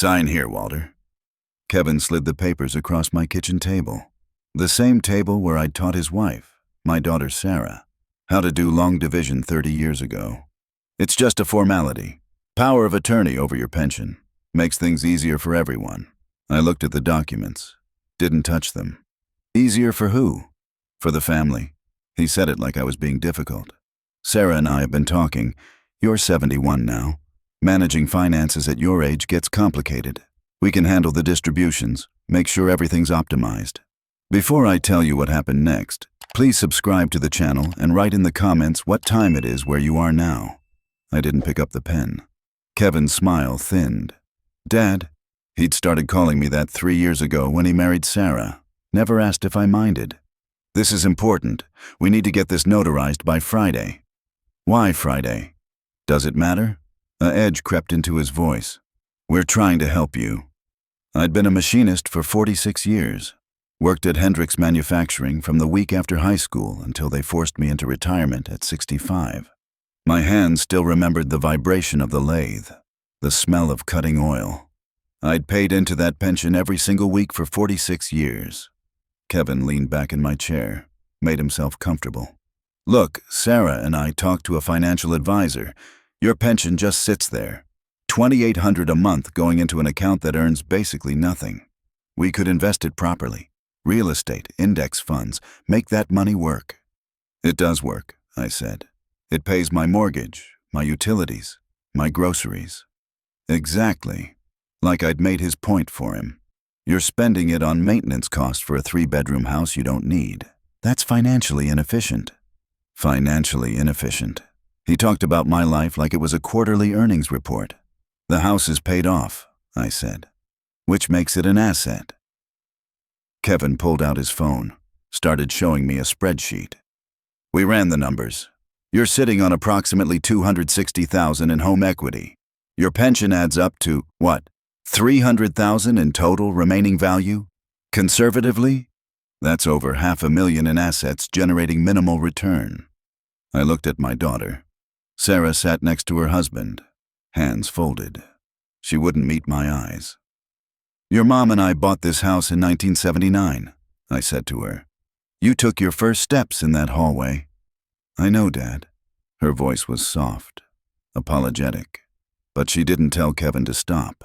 Sign here, Walter. Kevin slid the papers across my kitchen table. The same table where I'd taught his wife, my daughter Sarah, how to do long division 30 years ago. It's just a formality. Power of attorney over your pension. Makes things easier for everyone. I looked at the documents. Didn't touch them. Easier for who? For the family. He said it like I was being difficult. Sarah and I have been talking. You're 71 now. Managing finances at your age gets complicated. We can handle the distributions, make sure everything's optimized. Before I tell you what happened next, please subscribe to the channel and write in the comments what time it is where you are now. I didn't pick up the pen. Kevin's smile thinned. Dad, he'd started calling me that 3 years ago when he married Sarah. Never asked if I minded. This is important. We need to get this notarized by Friday. Why Friday? Does it matter? An edge crept into his voice. We're trying to help you. I'd been a machinist for 46 years. Worked at Hendrix Manufacturing from the week after high school until they forced me into retirement at 65. My hands still remembered the vibration of the lathe, the smell of cutting oil. I'd paid into that pension every single week for 46 years. Kevin leaned back in my chair, made himself comfortable. Look, Sarah and I talked to a financial advisor. Your pension just sits there. $2,800 a month going into an account that earns basically nothing. We could invest it properly. Real estate, index funds, make that money work. It does work, I said. It pays my mortgage, my utilities, my groceries. Exactly. Like I'd made his point for him. You're spending it on maintenance costs for a 3-bedroom house you don't need. That's financially inefficient. Financially inefficient. He talked about my life like it was a quarterly earnings report. The house is paid off, I said, which makes it an asset. Kevin pulled out his phone, started showing me a spreadsheet. We ran the numbers. You're sitting on approximately $260,000 in home equity. Your pension adds up to, what, $300,000 in total remaining value? Conservatively, that's over $500,000 in assets generating minimal return. I looked at my daughter. Sarah sat next to her husband, hands folded. She wouldn't meet my eyes. Your mom and I bought this house in 1979, I said to her. You took your first steps in that hallway. I know, Dad. Her voice was soft, apologetic, but she didn't tell Kevin to stop.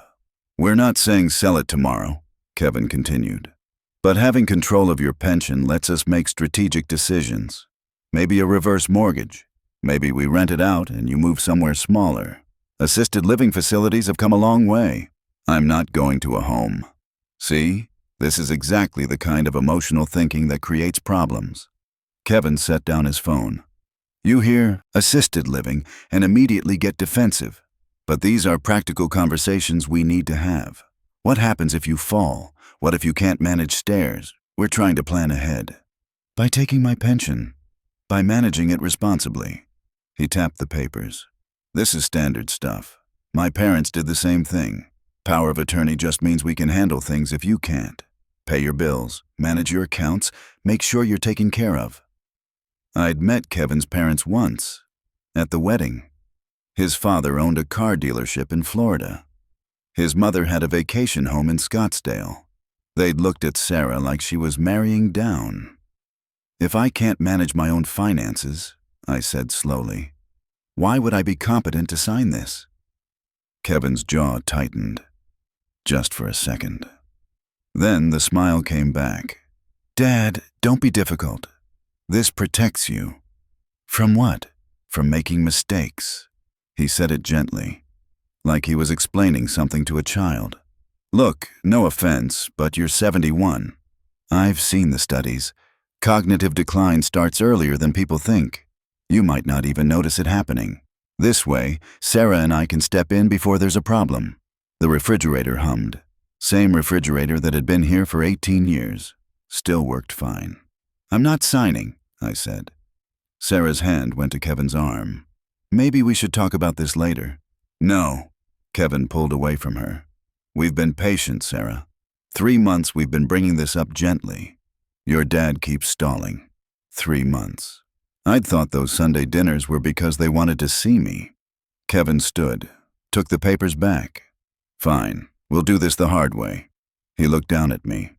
We're not saying sell it tomorrow, Kevin continued, but having control of your pension lets us make strategic decisions. Maybe a reverse mortgage. Maybe we rent it out and you move somewhere smaller. Assisted living facilities have come a long way. I'm not going to a home. See, this is exactly the kind of emotional thinking that creates problems. Kevin set down his phone. You hear assisted living and immediately get defensive. But these are practical conversations we need to have. What happens if you fall? What if you can't manage stairs? We're trying to plan ahead. By taking my pension. By managing it responsibly. He tapped the papers. This is standard stuff. My parents did the same thing. Power of attorney just means we can handle things if you can't. Pay your bills, manage your accounts, make sure you're taken care of. I'd met Kevin's parents once, at the wedding. His father owned a car dealership in Florida. His mother had a vacation home in Scottsdale. They'd looked at Sarah like she was marrying down. If I can't manage my own finances, I said slowly, why would I be competent to sign this? Kevin's jaw tightened. Just for a second. Then the smile came back. Dad, don't be difficult. This protects you. From what? From making mistakes. He said it gently, like he was explaining something to a child. Look, no offense, but you're 71. I've seen the studies. Cognitive decline starts earlier than people think. You might not even notice it happening. This way, Sarah and I can step in before there's a problem. The refrigerator hummed. Same refrigerator that had been here for 18 years. Still worked fine. I'm not signing, I said. Sarah's hand went to Kevin's arm. Maybe we should talk about this later. No. Kevin pulled away from her. We've been patient, Sarah. 3 months we've been bringing this up gently. Your dad keeps stalling. 3 months. I'd thought those Sunday dinners were because they wanted to see me. Kevin stood, took the papers back. Fine, We'll do this the hard way. He looked down at me.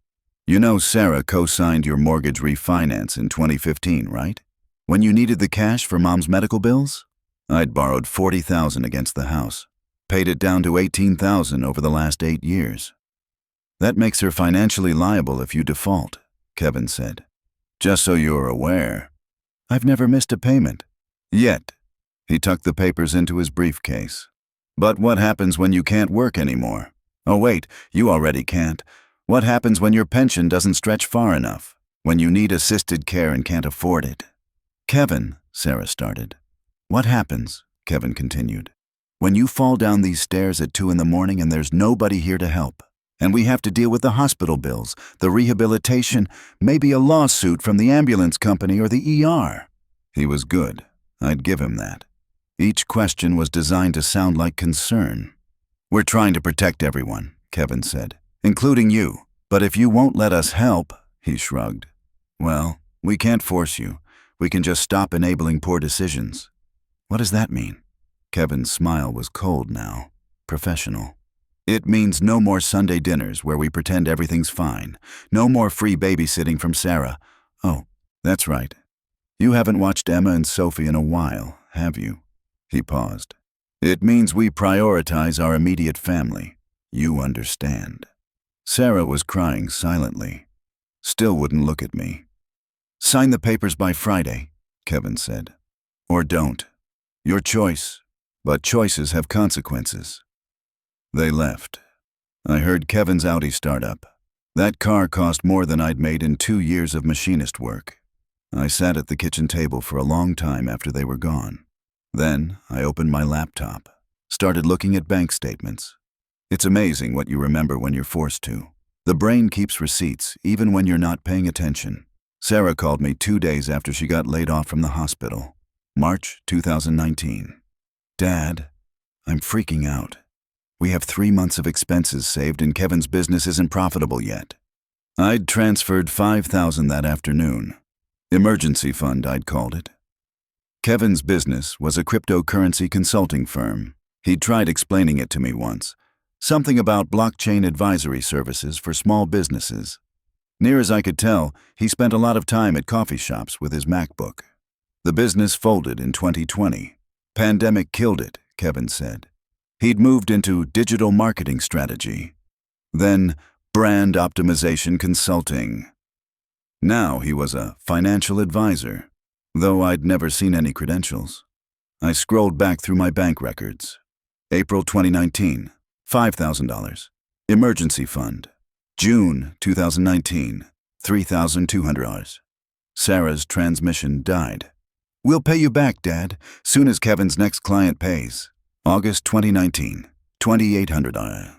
You know Sarah co-signed your mortgage refinance in 2015, right? When you needed the cash for Mom's medical bills? I'd borrowed $40,000 against the house. Paid it down to $18,000 over the last 8 years. That makes her financially liable if you default, Kevin said. Just so you're aware. I've never missed a payment. Yet. He tucked the papers into his briefcase. But what happens when you can't work anymore? Oh wait, you already can't. What happens when your pension doesn't stretch far enough? When you need assisted care and can't afford it? Kevin, Sarah started. What happens, Kevin continued, when you fall down these stairs at 2 in the morning and there's nobody here to help? And we have to deal with the hospital bills, the rehabilitation, maybe a lawsuit from the ambulance company or the ER. He was good. I'd give him that. Each question was designed to sound like concern. We're trying to protect everyone, Kevin said, including you. But if you won't let us help, he shrugged. Well, we can't force you. We can just stop enabling poor decisions. What does that mean? Kevin's smile was cold now, professional. It means no more Sunday dinners where we pretend everything's fine. No more free babysitting from Sarah. Oh, that's right. You haven't watched Emma and Sophie in a while, have you? He paused. It means we prioritize our immediate family. You understand. Sarah was crying silently. Still wouldn't look at me. Sign the papers by Friday, Kevin said. Or don't. Your choice. But choices have consequences. They left. I heard Kevin's Audi start up. That car cost more than I'd made in 2 years of machinist work. I sat at the kitchen table for a long time after they were gone. Then I opened my laptop, started looking at bank statements. It's amazing what you remember when you're forced to. The brain keeps receipts even when you're not paying attention. Sarah called me 2 days after she got laid off from the hospital. March 2019. Dad, I'm freaking out. We have 3 months of expenses saved and Kevin's business isn't profitable yet. I'd transferred $5,000 that afternoon. Emergency fund, I'd called it. Kevin's business was a cryptocurrency consulting firm. He'd tried explaining it to me once. Something about blockchain advisory services for small businesses. Near as I could tell, he spent a lot of time at coffee shops with his MacBook. The business folded in 2020. Pandemic killed it, Kevin said. He'd moved into digital marketing strategy. Then brand optimization consulting. Now he was a financial advisor, though I'd never seen any credentials. I scrolled back through my bank records. April 2019, $5,000. Emergency fund. June 2019, $3,200. Sarah's transmission died. We'll pay you back, Dad, soon as Kevin's next client pays. August 2019, $2,800.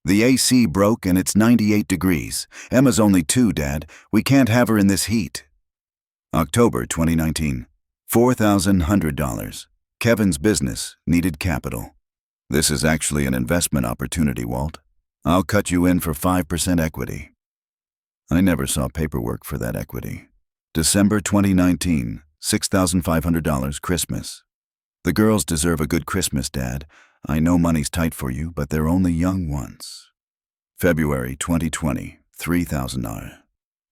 The AC broke and it's 98 degrees. Emma's only 2, Dad. We can't have her in this heat. October 2019, $4,100. Kevin's business needed capital. This is actually an investment opportunity, Walt. I'll cut you in for 5% equity. I never saw paperwork for that equity. December 2019, $6,500 Christmas. The girls deserve a good Christmas, Dad. I know money's tight for you, but they're only young once. February 2020, $3,000.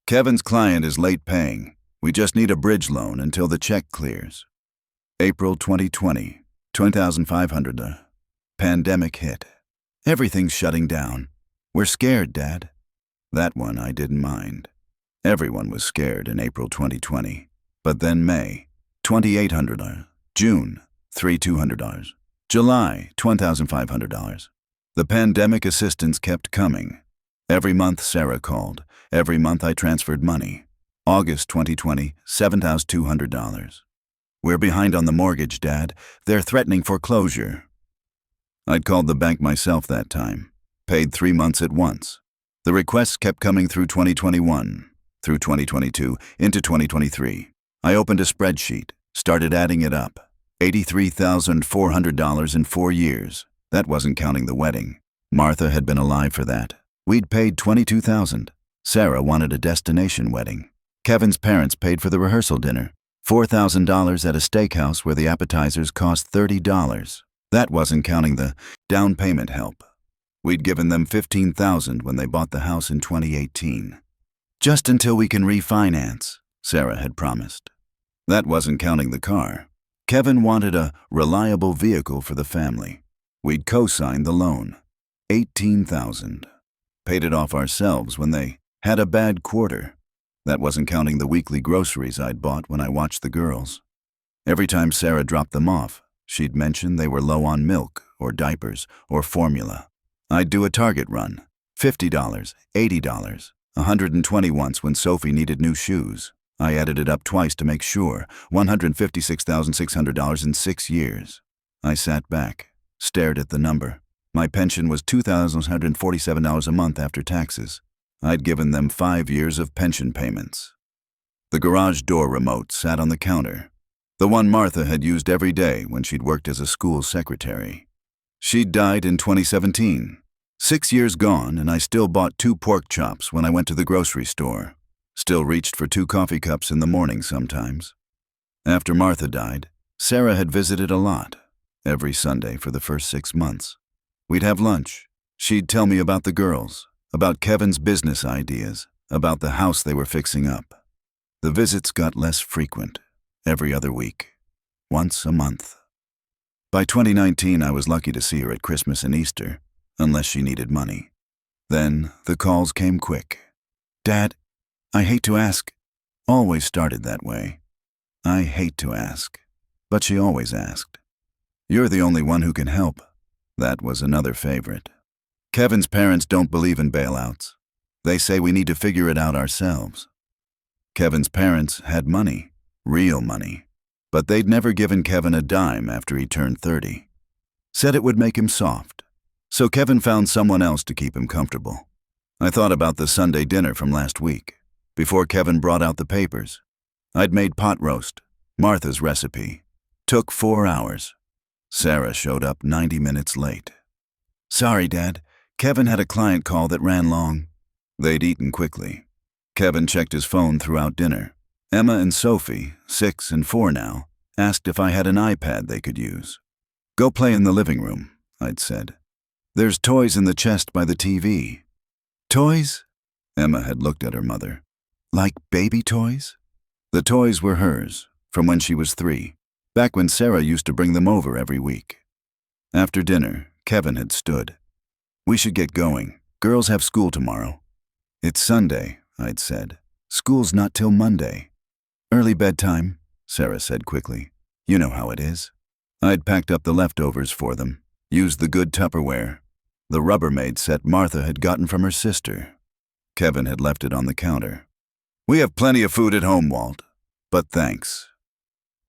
Kevin's client is late paying. We just need a bridge loan until the check clears. April 2020, $20,500. Pandemic hit. Everything's shutting down. We're scared, Dad. That one I didn't mind. Everyone was scared in April 2020. But then May, $2,800. June, $3,200. July, $1,500. The pandemic assistance kept coming. Every month Sarah called. Every month I transferred money. August 2020, $7,200. We're behind on the mortgage, Dad. They're threatening foreclosure. I'd called the bank myself that time. Paid 3 months at once. The requests kept coming through 2021, through 2022, into 2023. I opened a spreadsheet, started adding it up. $83,400 in 4 years. That wasn't counting the wedding. Martha had been alive for that. We'd paid $22,000. Sarah wanted a destination wedding. Kevin's parents paid for the rehearsal dinner. $4,000 at a steakhouse where the appetizers cost $30. That wasn't counting the down payment help. We'd given them $15,000 when they bought the house in 2018. Just until we can refinance, Sarah had promised. That wasn't counting the car. Kevin wanted a reliable vehicle for the family. We'd co-signed the loan. $18,000. Paid it off ourselves when they had a bad quarter. That wasn't counting the weekly groceries I'd bought when I watched the girls. Every time Sarah dropped them off, she'd mention they were low on milk or diapers or formula. I'd do a Target run. $50, $80, $120 once when Sophie needed new shoes. I added it up twice to make sure. $156,600 in 6 years. I sat back, stared at the number. My pension was $2,147 a month after taxes. I'd given them 5 years of pension payments. The garage door remote sat on the counter. The one Martha had used every day when she'd worked as a school secretary. She'd died in 2017. 6 years gone, and I still bought 2 pork chops when I went to the grocery store. Still reached for 2 coffee cups in the morning sometimes. After Martha died, Sarah had visited a lot, every Sunday for the first 6 months. We'd have lunch. She'd tell me about the girls, about Kevin's business ideas, about the house they were fixing up. The visits got less frequent, every other week, once a month. By 2019, I was lucky to see her at Christmas and Easter, unless she needed money. Then the calls came quick. "Dad, I hate to ask." Always started that way. I hate to ask, but she always asked. "You're the only one who can help." That was another favorite. Kevin's parents don't believe in bailouts. They say we need to figure it out ourselves. Kevin's parents had money, real money, but they'd never given Kevin a dime after he turned 30. Said it would make him soft. So Kevin found someone else to keep him comfortable. I thought about the Sunday dinner from last week, before Kevin brought out the papers. I'd made pot roast, Martha's recipe. Took 4 hours. Sarah showed up 90 minutes late. "Sorry, Dad. Kevin had a client call that ran long." They'd eaten quickly. Kevin checked his phone throughout dinner. Emma and Sophie, 6 and 4 now, asked if I had an iPad they could use. "Go play in the living room," I'd said. "There's toys in the chest by the TV." "Toys?" Emma had looked at her mother. "Like baby toys?" The toys were hers, from when she was 3, back when Sarah used to bring them over every week. After dinner, Kevin had stood. "We should get going. Girls have school tomorrow." "It's Sunday," I'd said. "School's not till Monday." "Early bedtime," Sarah said quickly. "You know how it is." I'd packed up the leftovers for them, used the good Tupperware. The Rubbermaid set Martha had gotten from her sister. Kevin had left it on the counter. "We have plenty of food at home, Walt, but thanks."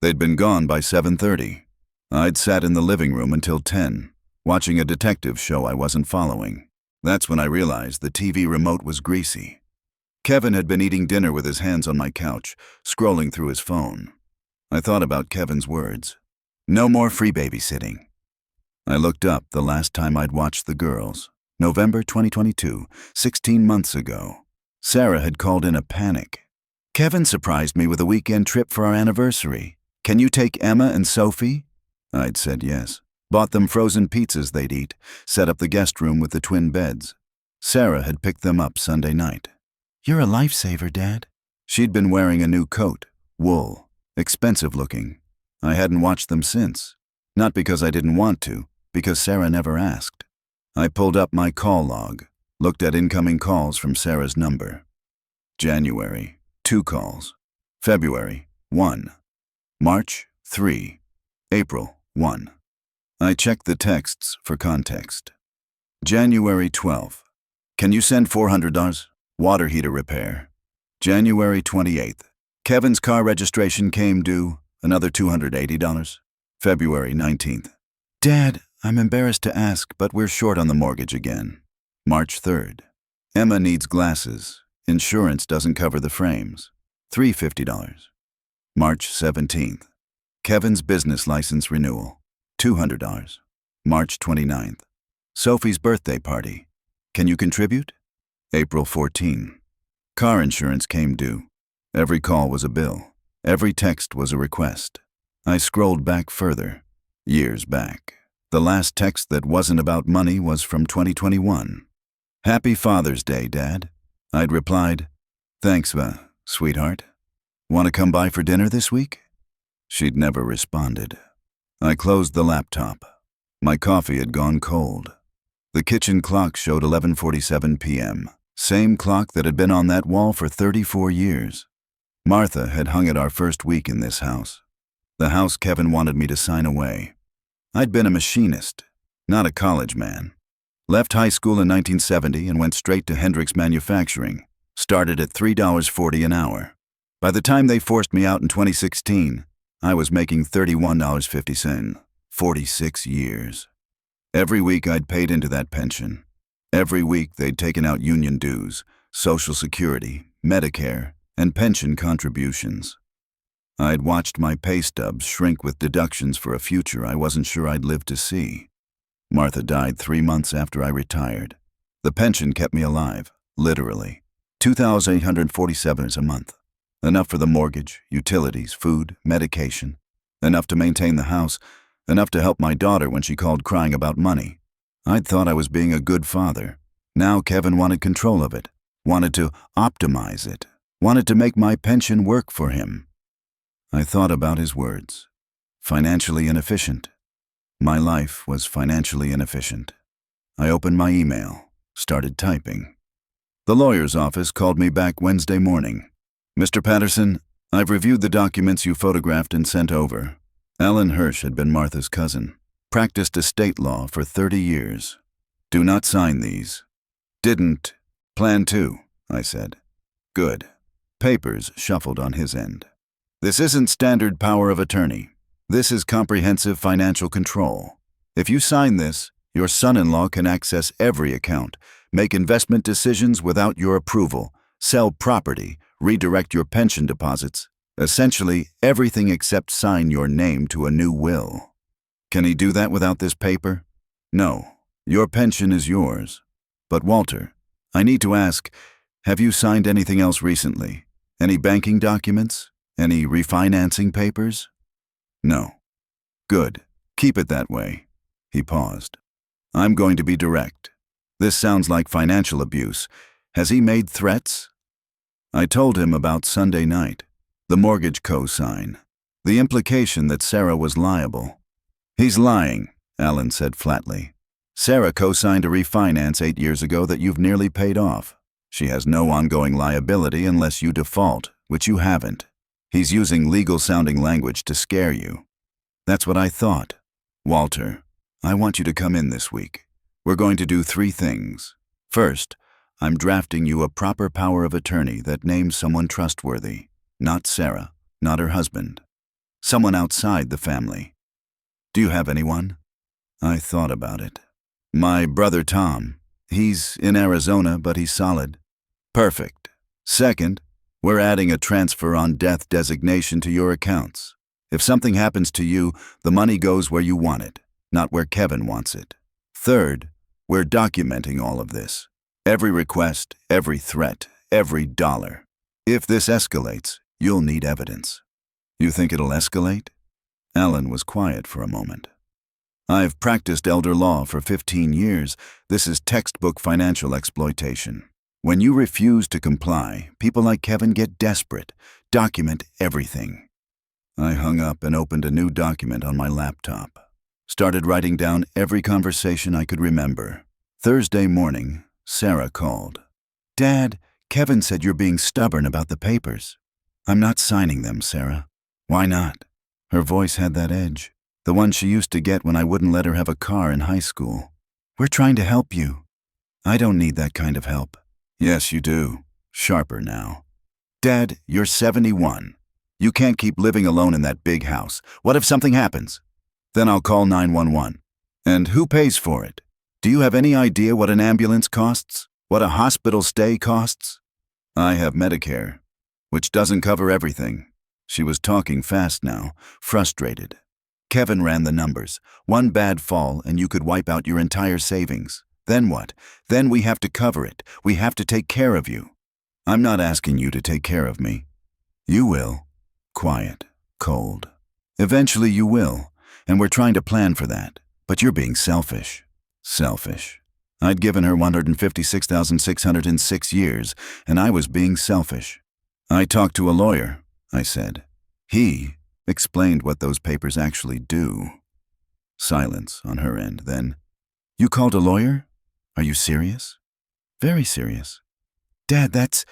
They'd been gone by 7:30. I'd sat in the living room until 10, watching a detective show I wasn't following. That's when I realized the TV remote was greasy. Kevin had been eating dinner with his hands on my couch, scrolling through his phone. I thought about Kevin's words. "No more free babysitting." I looked up the last time I'd watched the girls. November 2022, 16 months ago. Sarah had called in a panic. "Kevin surprised me with a weekend trip for our anniversary. Can you take Emma and Sophie?" I'd said yes. Bought them frozen pizzas they'd eat, set up the guest room with the twin beds. Sarah had picked them up Sunday night. "You're a lifesaver, Dad." She'd been wearing a new coat, wool, expensive looking. I hadn't watched them since. Not because I didn't want to, because Sarah never asked. I pulled up my call log, looked at incoming calls from Sarah's number. January, 2 calls. February, 1. March, 3. April, 1. I checked the texts for context. January 12th. "Can you send $400? Water heater repair." January 28th. "Kevin's car registration came due. Another $280. February 19th. "Dad, I'm embarrassed to ask, but we're short on the mortgage again." March 3rd. "Emma needs glasses. Insurance doesn't cover the frames. $350. March 17th. "Kevin's business license renewal. $200. March 29th. "Sophie's birthday party. Can you contribute?" April 14. "Car insurance came due." Every call was a bill. Every text was a request. I scrolled back further, years back. The last text that wasn't about money was from 2021. "Happy Father's Day, Dad." I'd replied, "Thanks, sweetheart. Want to come by for dinner this week?" She'd never responded. I closed the laptop. My coffee had gone cold. The kitchen clock showed 11:47 p.m., same clock that had been on that wall for 34 years. Martha had hung it our first week in this house, the house Kevin wanted me to sign away. I'd been a machinist, not a college man. Left high school in 1970 and went straight to Hendrix Manufacturing, started at $3.40 an hour. By the time they forced me out in 2016, I was making $31.50, 46 years. Every week I'd paid into that pension. Every week they'd taken out union dues, Social Security, Medicare, and pension contributions. I'd watched my pay stubs shrink with deductions for a future I wasn't sure I'd live to see. Martha died 3 months after I retired. The pension kept me alive, literally. $2,847 a month. Enough for the mortgage, utilities, food, medication. Enough to maintain the house. Enough to help my daughter when she called crying about money. I'd thought I was being a good father. Now Kevin wanted control of it, wanted to optimize it, wanted to make my pension work for him. I thought about his words. Financially inefficient. My life was financially inefficient. I opened my email, started typing. The lawyer's office called me back Wednesday morning. "Mr. Patterson, I've reviewed the documents you photographed and sent over. Alan Hirsch had been Martha's cousin, practiced estate law for 30 years. Do not sign these." "Didn't plan to," I said. "Good." Papers shuffled on his end. "This isn't standard power of attorney. This is comprehensive financial control. If you sign this, your son-in-law can access every account, make investment decisions without your approval, sell property, redirect your pension deposits, essentially everything except sign your name to a new will. Can he do that without this paper? No. Your pension is yours. But Walter, I need to ask, have you signed anything else recently? Any banking documents? Any refinancing papers?" "No." "Good. Keep it that way." He paused. "I'm going to be direct. This sounds like financial abuse. Has he made threats?" I told him about Sunday night, the mortgage co-sign, the implication that Sarah was liable. "He's lying," Alan said flatly. "Sarah co-signed a refinance 8 years ago that you've nearly paid off. She has no ongoing liability unless you default, which you haven't. He's using legal-sounding language to scare you." "That's what I thought." "Walter, I want you to come in this week. We're going to do 3 things. First, I'm drafting you a proper power of attorney that names someone trustworthy, not Sarah, not her husband. Someone outside the family. Do you have anyone?" I thought about it. "My brother Tom. He's in Arizona, but he's solid." "Perfect. Second, we're adding a transfer on death designation to your accounts. If something happens to you, the money goes where you want it, not where Kevin wants it. Third, we're documenting all of this. Every request, every threat, every dollar. If this escalates, you'll need evidence." "You think it'll escalate?" Alan was quiet for a moment. "I've practiced elder law for 15 years. This is textbook financial exploitation. When you refuse to comply, people like Kevin get desperate. Document everything." I hung up and opened a new document on my laptop. Started writing down every conversation I could remember. Thursday morning, Sarah called. "Dad, Kevin said you're being stubborn about the papers." "I'm not signing them, Sarah." "Why not?" Her voice had that edge, the one she used to get when I wouldn't let her have a car in high school. "We're trying to help you." "I don't need that kind of help." "Yes, you do." Sharper now. "Dad, you're 71. You can't keep living alone in that big house. What if something happens?" "Then I'll call 911. "And who pays for it? Do you have any idea what an ambulance costs? What a hospital stay costs?" "I have Medicare, which doesn't cover everything." She was talking fast now, frustrated. "Kevin ran the numbers. One bad fall and you could wipe out your entire savings. Then what? Then we have to cover it. We have to take care of you." "I'm not asking you to take care of me." "You will." Quiet, cold. "Eventually you will, and we're trying to plan for that. But you're being selfish. Selfish. I'd given her 156,606 years, and I was being selfish. I talked to a lawyer, I said. He explained what those papers actually do. Silence on her end, then. You called a lawyer? Are you serious? Very serious. Dad, that's...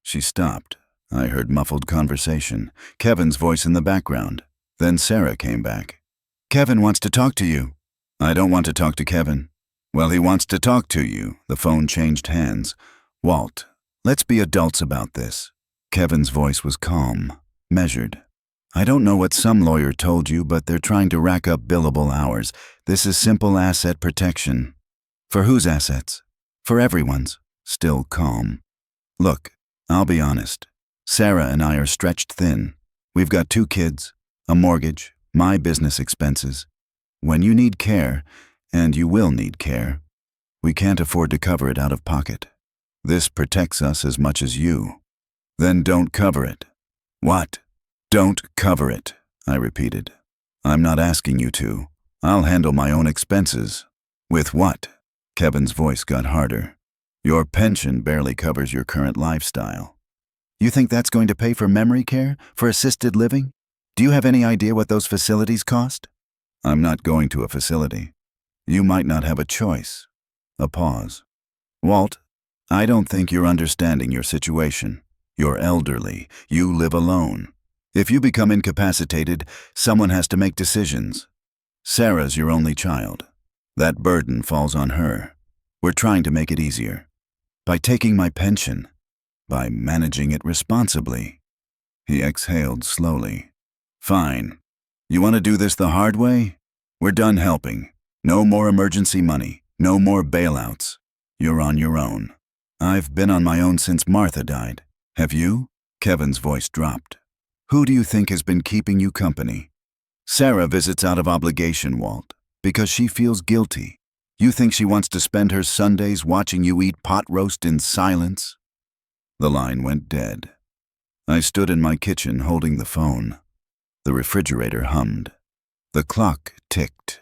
She stopped. I heard muffled conversation, Kevin's voice in the background. Then Sarah came back. Kevin wants to talk to you. I don't want to talk to Kevin. Well, he wants to talk to you. The phone changed hands. Walt, let's be adults about this. Kevin's voice was calm, measured. I don't know what some lawyer told you, but they're trying to rack up billable hours. This is simple asset protection. For whose assets? For everyone's. Still calm. Look, I'll be honest. Sarah and I are stretched thin. We've got 2 kids, a mortgage, my business expenses. When you need care, and you will need care, we can't afford to cover it out of pocket. This protects us as much as you. Then don't cover it. What? Don't cover it, I repeated. I'm not asking you to. I'll handle my own expenses. With what? Kevin's voice got harder. Your pension barely covers your current lifestyle. You think that's going to pay for memory care, for assisted living? Do you have any idea what those facilities cost? I'm not going to a facility. You might not have a choice. A pause. Walt, I don't think you're understanding your situation. You're elderly. You live alone. If you become incapacitated, someone has to make decisions. Sarah's your only child. That burden falls on her. We're trying to make it easier. By taking my pension. By managing it responsibly. He exhaled slowly. Fine. You want to do this the hard way? We're done helping. No more emergency money. No more bailouts. You're on your own. I've been on my own since Martha died. Have you? Kevin's voice dropped. Who do you think has been keeping you company? Sarah visits out of obligation, Walt, because she feels guilty. You think she wants to spend her Sundays watching you eat pot roast in silence? The line went dead. I stood in my kitchen holding the phone. The refrigerator hummed. The clock ticked.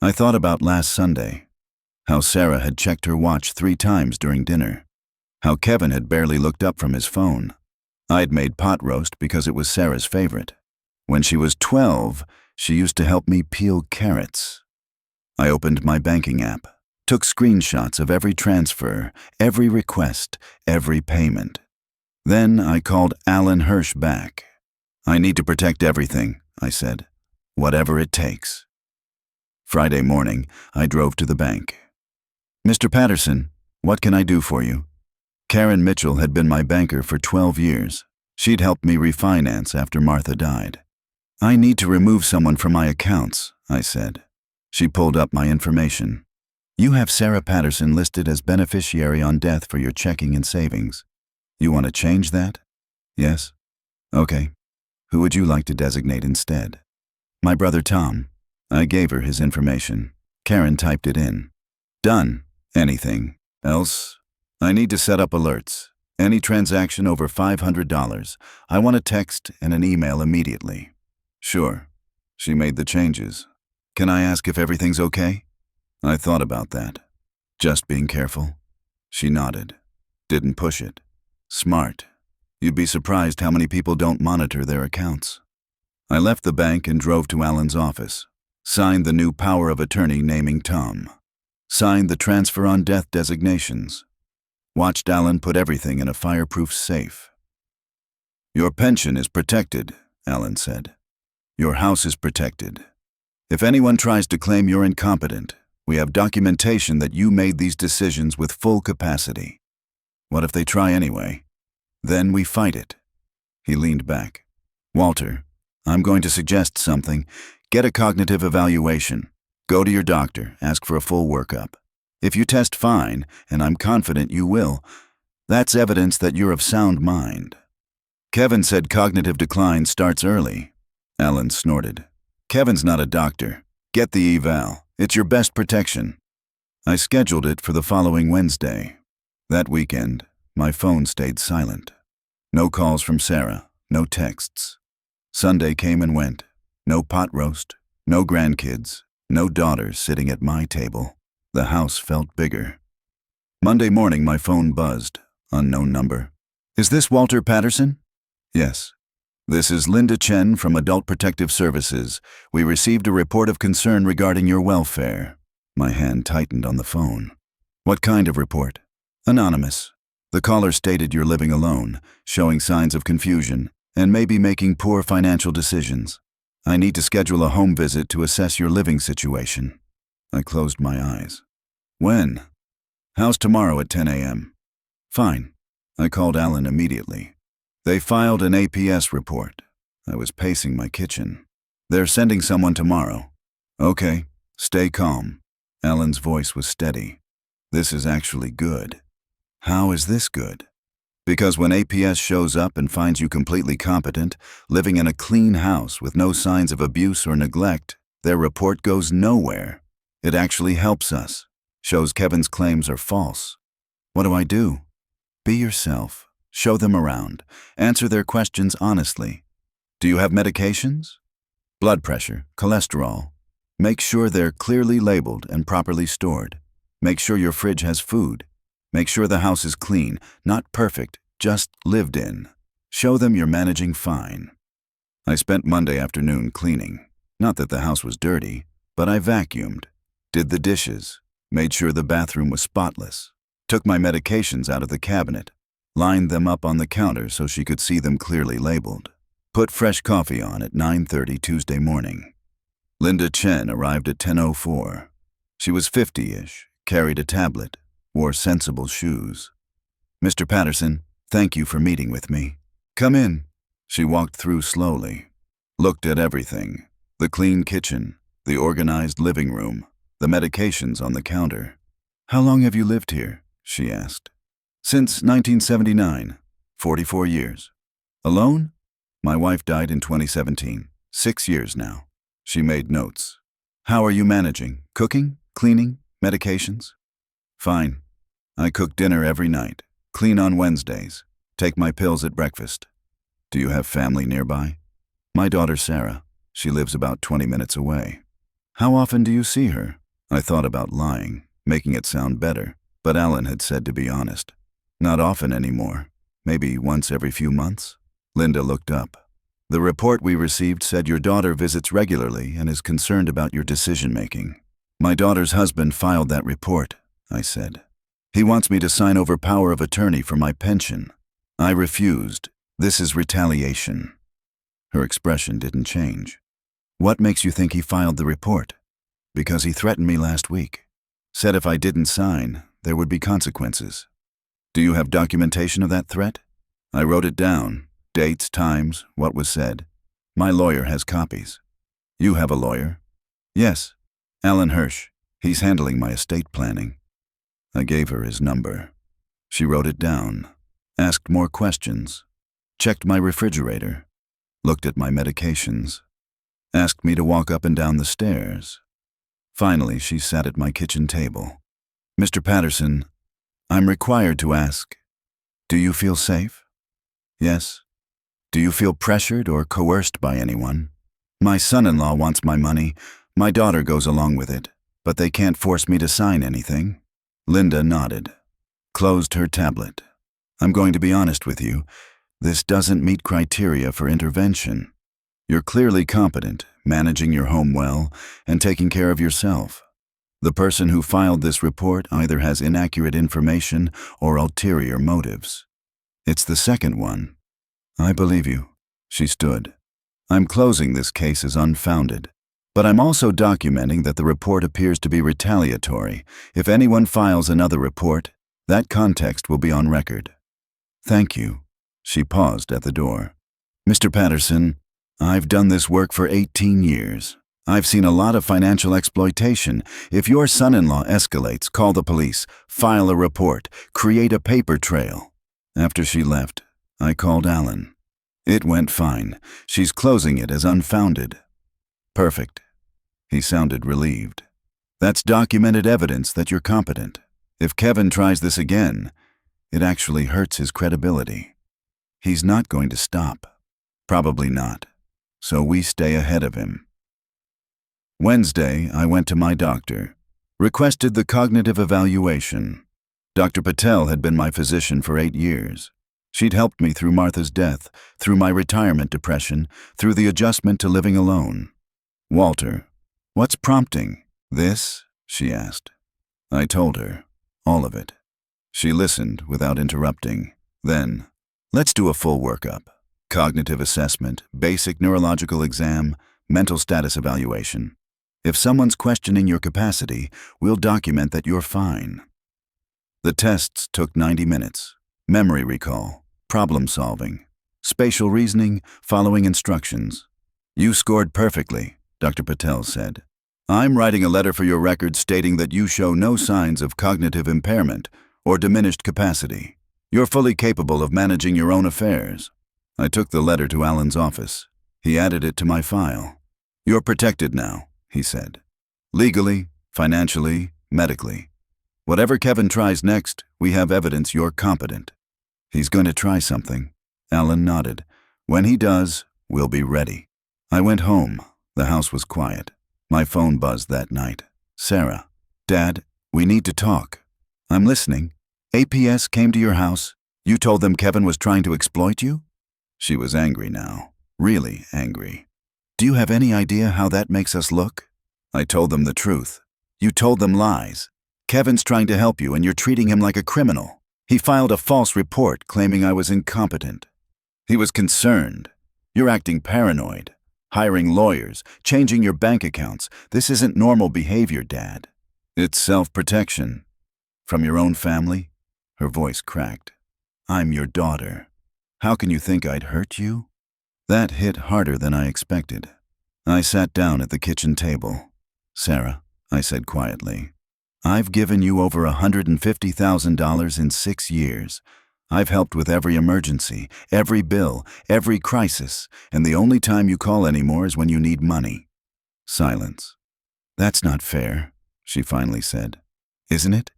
I thought about last Sunday, how Sarah had checked her watch 3 times during dinner, how Kevin had barely looked up from his phone. I'd made pot roast because it was Sarah's favorite. When she was 12, she used to help me peel carrots. I opened my banking app, took screenshots of every transfer, every request, every payment. Then I called Alan Hirsch back. I need to protect everything, I said, whatever it takes. Friday morning, I drove to the bank. Mr. Patterson, what can I do for you? Karen Mitchell had been my banker for 12 years. She'd helped me refinance after Martha died. I need to remove someone from my accounts, I said. She pulled up my information. You have Sarah Patterson listed as beneficiary on death for your checking and savings. You want to change that? Yes? Okay. Who would you like to designate instead? My brother Tom. I gave her his information. Karen typed it in. Done. Anything else? I need to set up alerts. Any transaction over $500. I want a text and an email immediately. Sure. She made the changes. Can I ask if everything's okay? I thought about that. Just being careful. She nodded. Didn't push it. Smart. You'd be surprised how many people don't monitor their accounts. I left the bank and drove to Alan's office. Signed the new power of attorney naming Tom. Signed the transfer on death designations. Watched Alan put everything in a fireproof safe. Your pension is protected, Alan said. Your house is protected. If anyone tries to claim you're incompetent, we have documentation that you made these decisions with full capacity. What if they try anyway? Then we fight it. He leaned back. Walter, I'm going to suggest something. Get a cognitive evaluation. Go to your doctor, ask for a full workup. If you test fine, and I'm confident you will, that's evidence that you're of sound mind. Kevin said cognitive decline starts early. Alan snorted. Kevin's not a doctor. Get the eval. It's your best protection. I scheduled it for the following Wednesday. That weekend, my phone stayed silent. No calls from Sarah, no texts. Sunday came and went. No pot roast, no grandkids, No daughters sitting at my table. The house felt bigger. Monday morning, my phone buzzed. Unknown number. Is this Walter Patterson? Yes. This is Linda Chen from Adult Protective Services. We received a report of concern regarding your welfare. My hand tightened on the phone. What kind of report? Anonymous. The caller stated you're living alone, showing signs of confusion, and maybe making poor financial decisions. I need to schedule a home visit to assess your living situation. I closed my eyes. When? How's tomorrow at 10 a.m.? Fine. I called Alan immediately. They filed an APS report. I was pacing my kitchen. They're sending someone tomorrow. Okay, stay calm. Alan's voice was steady. This is actually good. How is this good? Because when APS shows up and finds you completely competent, living in a clean house with no signs of abuse or neglect, their report goes nowhere. It actually helps us. Shows Kevin's claims are false. What do I do? Be yourself. Show them around. Answer their questions honestly. Do you have medications? Blood pressure, cholesterol. Make sure they're clearly labeled and properly stored. Make sure your fridge has food. Make sure the house is clean, not perfect, just lived in. Show them you're managing fine. I spent Monday afternoon cleaning. Not that the house was dirty, but I vacuumed, did the dishes, made sure the bathroom was spotless, took my medications out of the cabinet, lined them up on the counter so she could see them clearly labeled, put fresh coffee on at 9:30 Tuesday morning. Linda Chen arrived at 10:04. She was 50-ish, carried a tablet, wore sensible shoes. Mr. Patterson, thank you for meeting with me. Come in. She walked through slowly, looked at everything, the clean kitchen, the organized living room, the medications on the counter. How long have you lived here? She asked. Since 1979, 44 years. Alone? My wife died in 2017, 6 years now. She made notes. How are you managing? Cooking? Cleaning? Medications? Fine. I cook dinner every night, clean on Wednesdays, take my pills at breakfast. Do you have family nearby? My daughter Sarah. She lives about 20 minutes away. How often do you see her? I thought about lying, making it sound better, but Alan had said to be honest. Not often anymore. Maybe once every few months? Linda looked up. The report we received said your daughter visits regularly and is concerned about your decision-making. My daughter's husband filed that report, I said. He wants me to sign over power of attorney for my pension. I refused. This is retaliation. Her expression didn't change. What makes you think he filed the report? Because he threatened me last week. Said if I didn't sign, there would be consequences. Do you have documentation of that threat? I wrote it down. Dates, times, what was said. My lawyer has copies. You have a lawyer? Yes. Alan Hirsch. He's handling my estate planning. I gave her his number. She wrote it down, asked more questions, checked my refrigerator, looked at my medications, asked me to walk up and down the stairs. Finally, she sat at my kitchen table. Mr. Patterson, I'm required to ask, do you feel safe? Yes. Do you feel pressured or coerced by anyone? My son-in-law wants my money. My daughter goes along with it, but they can't force me to sign anything. Linda nodded, closed her tablet. I'm going to be honest with you. This doesn't meet criteria for intervention. You're clearly competent, managing your home well, and taking care of yourself. The person who filed this report either has inaccurate information or ulterior motives. It's the second one. I believe you. She stood. I'm closing this case as unfounded. But I'm also documenting that the report appears to be retaliatory. If anyone files another report, that context will be on record. Thank you. She paused at the door. Mr. Patterson, I've done this work for 18 years. I've seen a lot of financial exploitation. If your son-in-law escalates, call the police, file a report, create a paper trail. After she left, I called Alan. It went fine. She's closing it as unfounded. Perfect. He sounded relieved. That's documented evidence that you're competent. If Kevin tries this again, it actually hurts his credibility. He's not going to stop. Probably not. So we stay ahead of him. Wednesday, I went to my doctor. Requested the cognitive evaluation. Dr. Patel had been my physician for 8 years. She'd helped me through Martha's death, through my retirement depression, through the adjustment to living alone. "Walter, what's prompting this?" she asked. I told her, all of it. She listened without interrupting. Then, "Let's do a full workup. Cognitive assessment, basic neurological exam, mental status evaluation. If someone's questioning your capacity, we'll document that you're fine." The tests took 90 minutes. Memory recall, problem solving, spatial reasoning, following instructions. "You scored perfectly," Dr. Patel said. "I'm writing a letter for your records stating that you show no signs of cognitive impairment or diminished capacity. You're fully capable of managing your own affairs." I took the letter to Alan's office. He added it to my file. "You're protected now," he said. "Legally, financially, medically. Whatever Kevin tries next, we have evidence you're competent." "He's going to try something." Alan nodded. "When he does, we'll be ready." I went home. The house was quiet. My phone buzzed that night. "Sarah, Dad, we need to talk." "I'm listening. APS came to your house. You told them Kevin was trying to exploit you?" She was angry now. Really angry. "Do you have any idea how that makes us look?" I told them the truth. "You told them lies. Kevin's trying to help you and you're treating him like a criminal. He filed a false report claiming I was incompetent. He was concerned. You're acting paranoid. Hiring lawyers, changing your bank accounts. This isn't normal behavior, Dad. It's self-protection. From your own family?" Her voice cracked. "I'm your daughter. How can you think I'd hurt you?" That hit harder than I expected. I sat down at the kitchen table. "Sarah," I said quietly, "I've given you over $150,000 in 6 years. I've helped with every emergency, every bill, every crisis, and the only time you call anymore is when you need money." Silence. "That's not fair," she finally said. "Isn't it?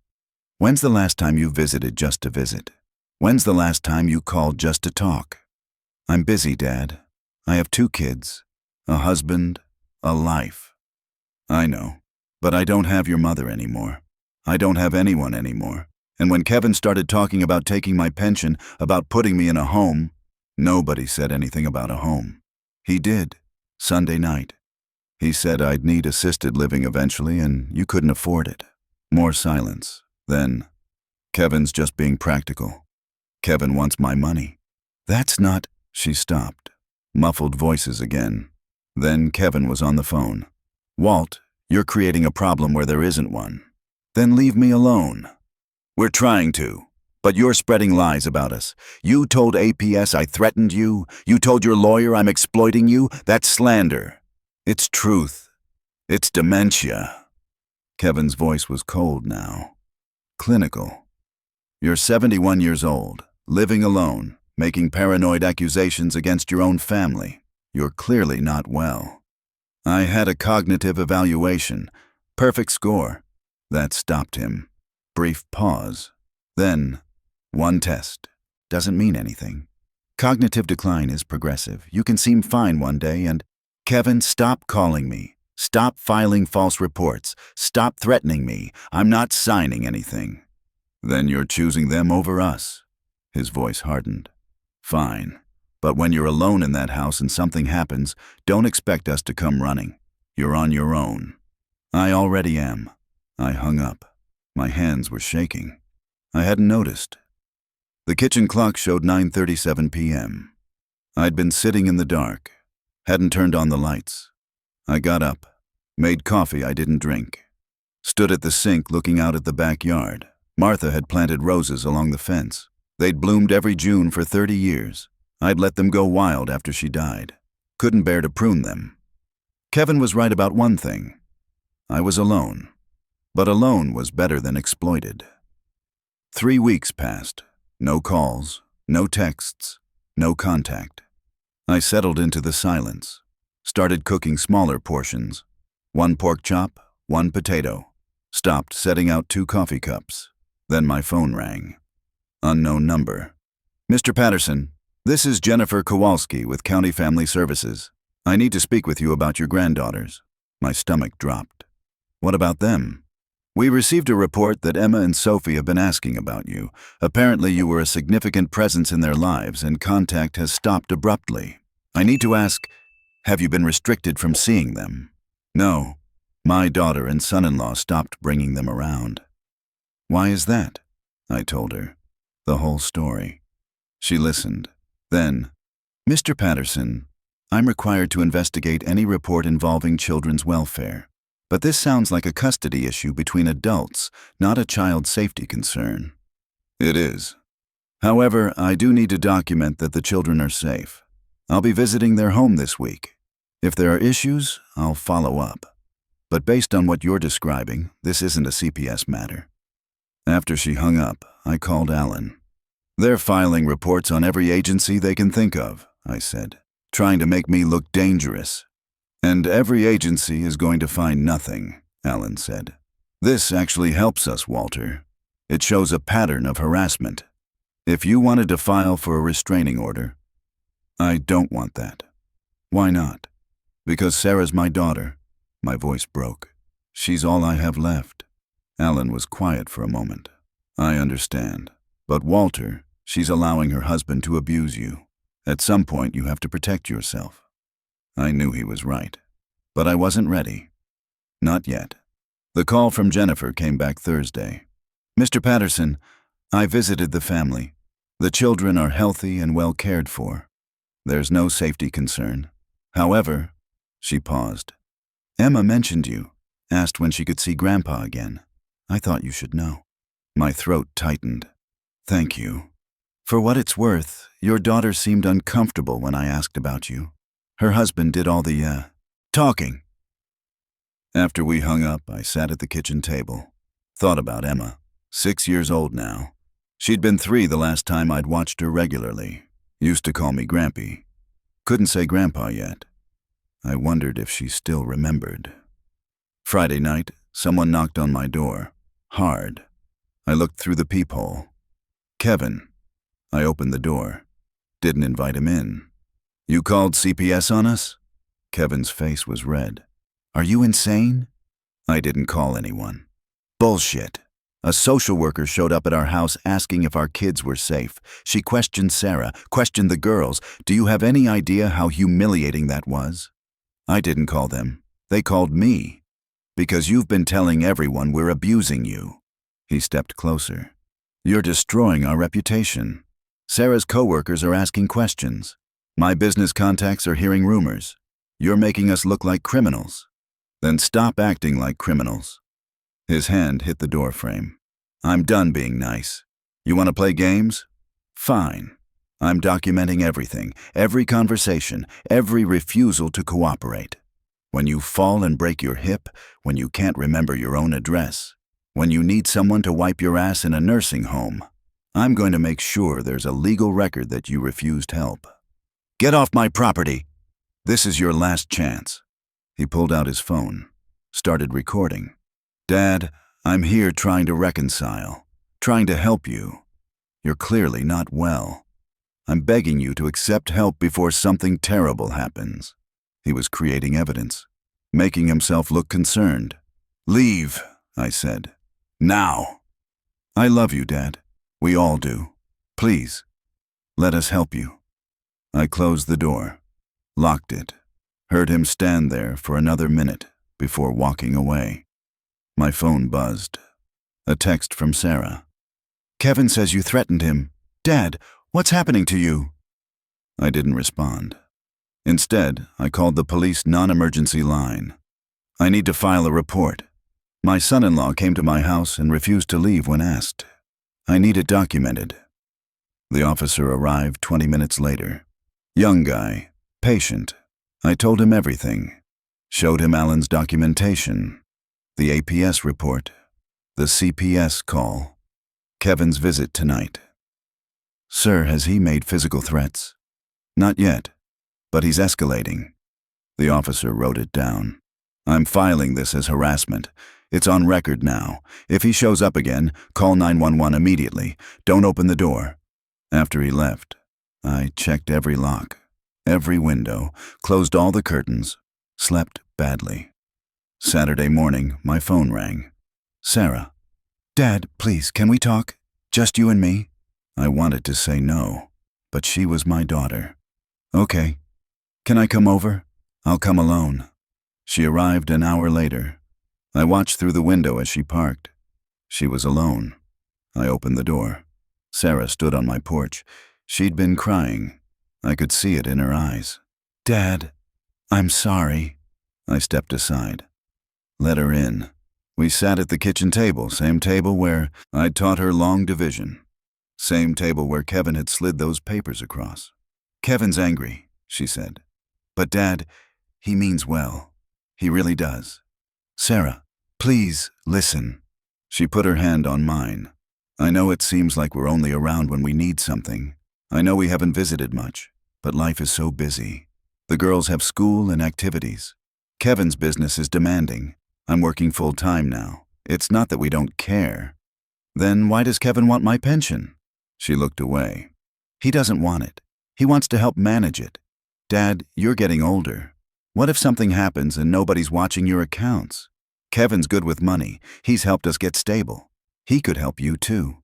When's the last time you visited just to visit? When's the last time you called just to talk?" "I'm busy, Dad. I have 2 kids, a husband, a life." "I know, but I don't have your mother anymore. I don't have anyone anymore. And when Kevin started talking about taking my pension, about putting me in a home, nobody said anything about a home. He did, Sunday night. He said I'd need assisted living eventually and you couldn't afford it." More silence. Then, "Kevin's just being practical. Kevin wants my money." "That's not—" She stopped. Muffled voices again. Then Kevin was on the phone. "Walt, you're creating a problem where there isn't one." "Then leave me alone." "We're trying to, but you're spreading lies about us. You told APS I threatened you. You told your lawyer I'm exploiting you. That's slander. It's truth. It's dementia." Kevin's voice was cold now. Clinical. "You're 71 years old, living alone, making paranoid accusations against your own family. You're clearly not well." "I had a cognitive evaluation. Perfect score." That stopped him. Brief pause. Then, "One test. Doesn't mean anything. Cognitive decline is progressive. You can seem fine one day and—" "Kevin, stop calling me. Stop filing false reports. Stop threatening me. I'm not signing anything." "Then you're choosing them over us." His voice hardened. "Fine. But when you're alone in that house and something happens, don't expect us to come running. You're on your own." "I already am." I hung up. My hands were shaking. I hadn't noticed. The kitchen clock showed 9:37 p.m. I'd been sitting in the dark, hadn't turned on the lights. I got up, made coffee I didn't drink, stood at the sink looking out at the backyard. Martha had planted roses along the fence. They'd bloomed every June for 30 years. I'd let them go wild after she died. Couldn't bear to prune them. Kevin was right about one thing. I was alone. But alone was better than exploited. 3 weeks passed. No calls, no texts, no contact. I settled into the silence. Started cooking smaller portions. 1 pork chop, 1 potato. Stopped setting out 2 coffee cups. Then my phone rang. Unknown number. "Mr. Patterson, this is Jennifer Kowalski with County Family Services. I need to speak with you about your granddaughters." My stomach dropped. What about them? We received a report that Emma and Sophie have been asking about you. Apparently you were a significant presence in their lives and contact has stopped abruptly. I need to ask, have you been restricted from seeing them? No. My daughter and son-in-law stopped bringing them around. Why is that? I told her. The whole story. She listened. Then, Mr. Patterson, I'm required to investigate any report involving children's welfare. But this sounds like a custody issue between adults, not a child safety concern. It is. However, I do need to document that the children are safe. I'll be visiting their home this week. If there are issues, I'll follow up. But based on what you're describing, this isn't a CPS matter. After she hung up, I called Alan. They're filing reports on every agency they can think of, I said, trying to make me look dangerous. And every agency is going to find nothing, Alan said. This actually helps us, Walter. It shows a pattern of harassment. If you wanted to file for a restraining order, I don't want that. Why not? Because Sarah's my daughter. My voice broke. She's all I have left. Alan was quiet for a moment. I understand. But Walter, she's allowing her husband to abuse you. At some point, you have to protect yourself. I knew he was right. But I wasn't ready. Not yet. The call from Jennifer came back Thursday. Mr. Patterson, I visited the family. The children are healthy and well cared for. There's no safety concern. However, she paused. Emma mentioned you, asked when she could see Grandpa again. I thought you should know. My throat tightened. Thank you. For what it's worth, your daughter seemed uncomfortable when I asked about you. Her husband did all the, talking. After we hung up, I sat at the kitchen table. Thought about Emma, 6 years old now. She'd been 3 the last time I'd watched her regularly. Used to call me Grampy. Couldn't say Grandpa yet. I wondered if she still remembered. Friday night, someone knocked on my door. Hard. I looked through the peephole. Kevin. I opened the door. Didn't invite him in. You called CPS on us? Kevin's face was red. Are you insane? I didn't call anyone. Bullshit. A social worker showed up at our house asking if our kids were safe. She questioned Sarah, questioned the girls. Do you have any idea how humiliating that was? I didn't call them. They called me. Because you've been telling everyone we're abusing you. He stepped closer. You're destroying our reputation. Sarah's coworkers are asking questions. My business contacts are hearing rumors. You're making us look like criminals. Then stop acting like criminals. His hand hit the door frame. I'm done being nice. You want to play games? Fine. I'm documenting everything, every conversation, every refusal to cooperate. When you fall and break your hip, when you can't remember your own address, when you need someone to wipe your ass in a nursing home, I'm going to make sure there's a legal record that you refused help. Get off my property. This is your last chance. He pulled out his phone, started recording. Dad, I'm here trying to reconcile, trying to help you. You're clearly not well. I'm begging you to accept help before something terrible happens. He was creating evidence, making himself look concerned. Leave, I said. Now. I love you, Dad. We all do. Please, let us help you. I closed the door, locked it, heard him stand there for another minute before walking away. My phone buzzed. A text from Sarah. Kevin says you threatened him. Dad, what's happening to you? I didn't respond. Instead, I called the police non-emergency line. I need to file a report. My son-in-law came to my house and refused to leave when asked. I need it documented. The officer arrived 20 minutes later. Young guy, patient. I told him everything. Showed him Alan's documentation. The APS report. The CPS call. Kevin's visit tonight. Sir, has he made physical threats? Not yet, but he's escalating. The officer wrote it down. I'm filing this as harassment. It's on record now. If he shows up again, call 911 immediately. Don't open the door. After he left, I checked every lock, every window, closed all the curtains, slept badly. Saturday morning, my phone rang. Sarah. Dad, please, can we talk? Just you and me? I wanted to say no, but she was my daughter. Okay. Can I come over? I'll come alone. She arrived an hour later. I watched through the window as she parked. She was alone. I opened the door. Sarah stood on my porch. She'd been crying. I could see it in her eyes. Dad, I'm sorry. I stepped aside. Let her in. We sat at the kitchen table, same table where I'd taught her long division. Same table where Kevin had slid those papers across. Kevin's angry, she said. But Dad, he means well. He really does. Sarah, please listen. She put her hand on mine. I know it seems like we're only around when we need something. I know we haven't visited much, but life is so busy. The girls have school and activities. Kevin's business is demanding. I'm working full-time now. It's not that we don't care. Then why does Kevin want my pension? She looked away. He doesn't want it. He wants to help manage it. Dad, you're getting older. What if something happens and nobody's watching your accounts? Kevin's good with money. He's helped us get stable. He could help you too.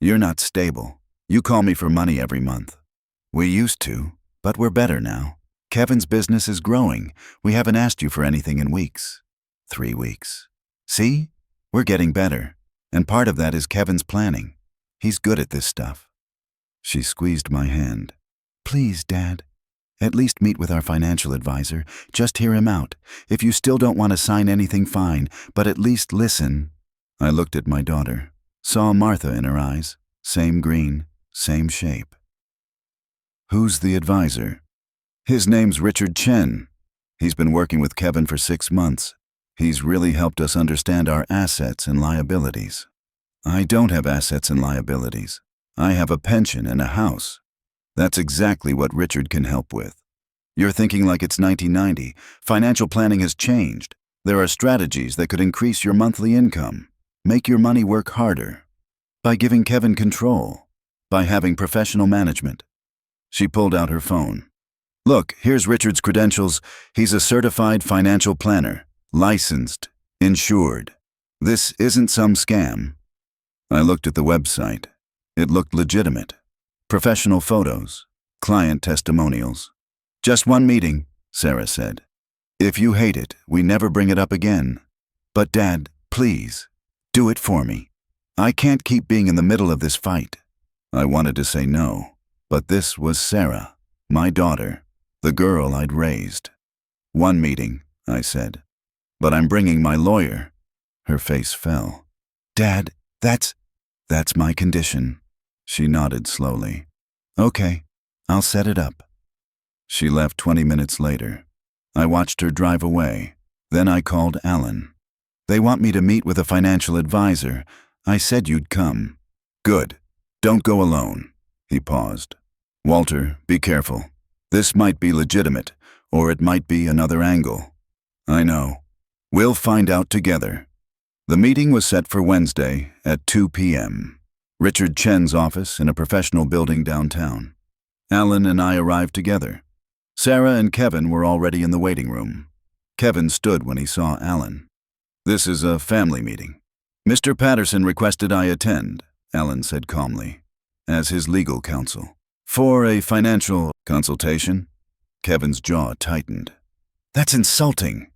You're not stable. You call me for money every month. We used to, but we're better now. Kevin's business is growing. We haven't asked you for anything in weeks. 3 weeks. See? We're getting better. And part of that is Kevin's planning. He's good at this stuff. She squeezed my hand. Please, Dad. At least meet with our financial advisor. Just hear him out. If you still don't want to sign anything, fine, but at least listen. I looked at my daughter, saw Martha in her eyes. Same green, same shape. Who's the advisor? His name's Richard Chen. He's been working with Kevin for 6 months. He's really helped us understand our assets and liabilities. I don't have assets and liabilities. I have a pension and a house. That's exactly what Richard can help with. You're thinking like it's 1990. Financial planning has changed. There are strategies that could increase your monthly income, make your money work harder. By giving Kevin control, by having professional management. She pulled out her phone. Look, here's Richard's credentials. He's a certified financial planner, licensed, insured. This isn't some scam. I looked at the website. It looked legitimate. Professional photos, client testimonials. Just one meeting, Sarah said. If you hate it, we never bring it up again. But Dad, please, do it for me. I can't keep being in the middle of this fight. I wanted to say no, but this was Sarah, my daughter, the girl I'd raised. One meeting, I said. But I'm bringing my lawyer. Her face fell. Dad, that's my condition. She nodded slowly. Okay, I'll set it up. She left 20 minutes later. I watched her drive away. Then I called Alan. They want me to meet with a financial advisor. I said you'd come. Good. Don't go alone. He paused. Walter, be careful. This might be legitimate, or it might be another angle. I know. We'll find out together. The meeting was set for Wednesday at 2 p.m. Richard Chen's office in a professional building downtown. Alan and I arrived together. Sarah and Kevin were already in the waiting room. Kevin stood when he saw Alan. This is a family meeting. Mr. Patterson requested I attend, Alan said calmly, as his legal counsel. For a financial consultation? Kevin's jaw tightened. That's insulting.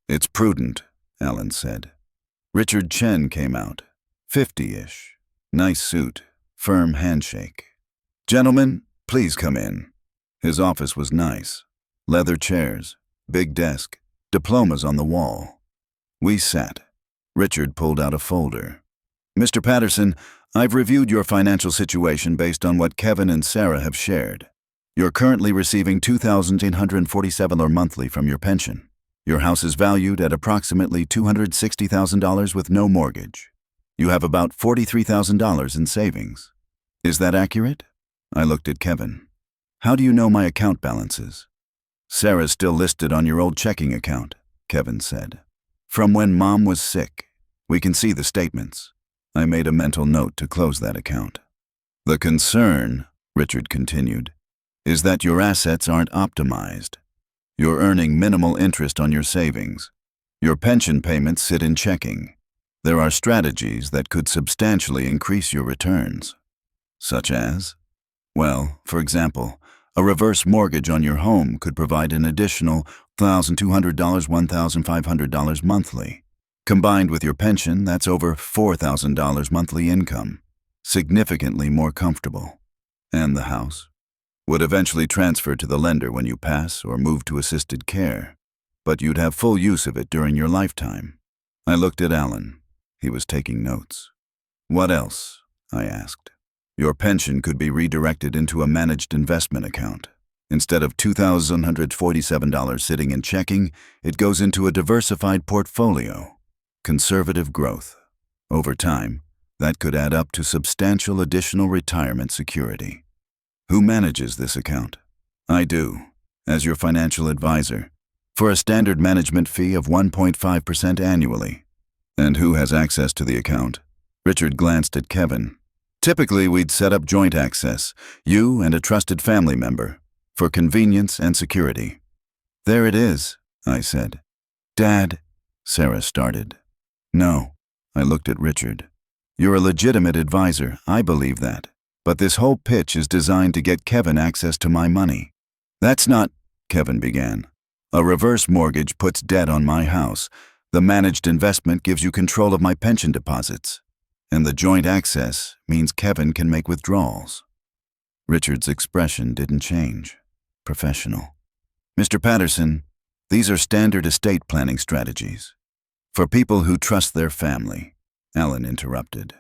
It's prudent, Alan said. Richard Chen came out, 50-ish. Nice suit, firm handshake. Gentlemen, please come in. His office was nice. Leather chairs, big desk, diplomas on the wall. We sat. Richard pulled out a folder. Mr. Patterson, I've reviewed your financial situation based on what Kevin and Sarah have shared. You're currently receiving $2,847 monthly from your pension. Your house is valued at approximately $260,000 with no mortgage. You have about $43,000 in savings. Is that accurate? I looked at Kevin. How do you know my account balances? Sarah's still listed on your old checking account, Kevin said. From when Mom was sick. We can see the statements. I made a mental note to close that account. The concern, Richard continued, is that your assets aren't optimized. You're earning minimal interest on your savings. Your pension payments sit in checking. There are strategies that could substantially increase your returns. Such as? Well, for example, a reverse mortgage on your home could provide an additional $1,200, $1,500 monthly. Combined with your pension, that's over $4,000 monthly income. Significantly more comfortable. And the house would eventually transfer to the lender when you pass or move to assisted care, but you'd have full use of it during your lifetime. I looked at Alan. He was taking notes. What else? I asked. Your pension could be redirected into a managed investment account. Instead of $2,147 sitting in checking, it goes into a diversified portfolio. Conservative growth. Over time, that could add up to substantial additional retirement security. Who manages this account? I do, as your financial advisor, for a standard management fee of 1.5% annually. And who has access to the account? Richard glanced at Kevin. Typically, we'd set up joint access, you and a trusted family member, for convenience and security. There it is, I said. Dad, Sarah started. No, I looked at Richard. You're a legitimate advisor, I believe that. But this whole pitch is designed to get Kevin access to my money. That's not, Kevin began. A reverse mortgage puts debt on my house. The managed investment gives you control of my pension deposits. And the joint access means Kevin can make withdrawals. Richard's expression didn't change. Professional. Mr. Patterson, these are standard estate planning strategies. For people who trust their family. Alan interrupted.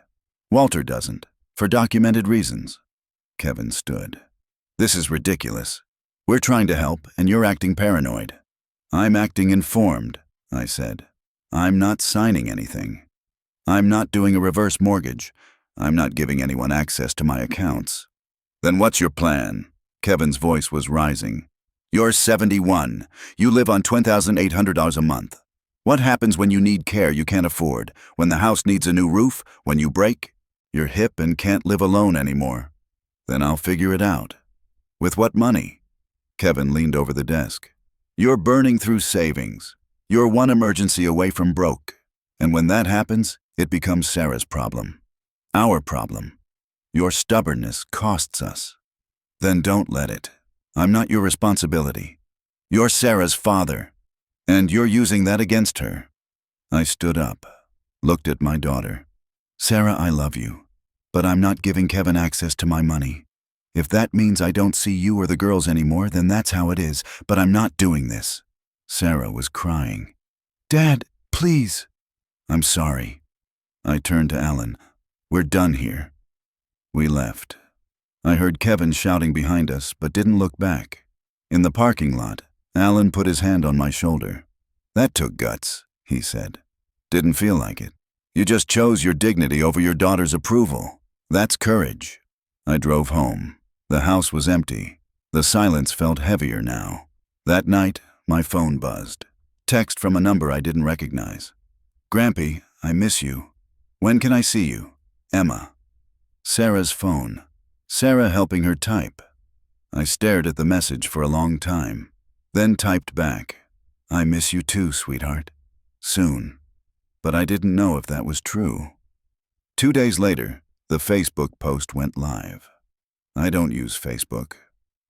Walter doesn't, for documented reasons. Kevin stood. This is ridiculous. We're trying to help, and you're acting paranoid. I'm acting informed, I said. I'm not signing anything. I'm not doing a reverse mortgage. I'm not giving anyone access to my accounts. Then what's your plan? Kevin's voice was rising. You're 71. You live on $10,800 a month. What happens when you need care you can't afford? When the house needs a new roof? When you break? You're hip and can't live alone anymore. Then I'll figure it out. With what money? Kevin leaned over the desk. You're burning through savings. You're one emergency away from broke. And when that happens, it becomes Sarah's problem. Our problem. Your stubbornness costs us. Then don't let it. I'm not your responsibility. You're Sarah's father, and you're using that against her. I stood up, looked at my daughter. Sarah, I love you, but I'm not giving Kevin access to my money. If that means I don't see you or the girls anymore, then that's how it is, but I'm not doing this. Sarah was crying. Dad, please. I'm sorry. I turned to Alan. We're done here. We left. I heard Kevin shouting behind us, but didn't look back. In the parking lot, Alan put his hand on my shoulder. That took guts, he said. Didn't feel like it. You just chose your dignity over your daughter's approval. That's courage. I drove home. The house was empty. The silence felt heavier now. That night, my phone buzzed. Text from a number I didn't recognize. Grampy, I miss you. When can I see you? Emma. Sarah's phone. Sarah helping her type. I stared at the message for a long time, then typed back. I miss you too, sweetheart. Soon. But I didn't know if that was true. 2 days later, the Facebook post went live. I don't use Facebook.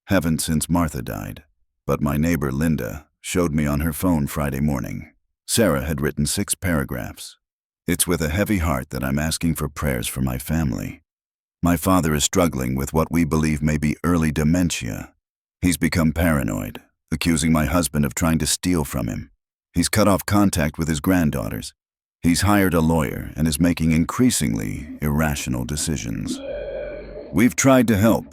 Haven't since Martha died. But my neighbor Linda showed me on her phone Friday morning. Sarah had written 6 paragraphs. It's with a heavy heart that I'm asking for prayers for my family. My father is struggling with what we believe may be early dementia. He's become paranoid, accusing my husband of trying to steal from him. He's cut off contact with his granddaughters. He's hired a lawyer and is making increasingly irrational decisions. We've tried to help.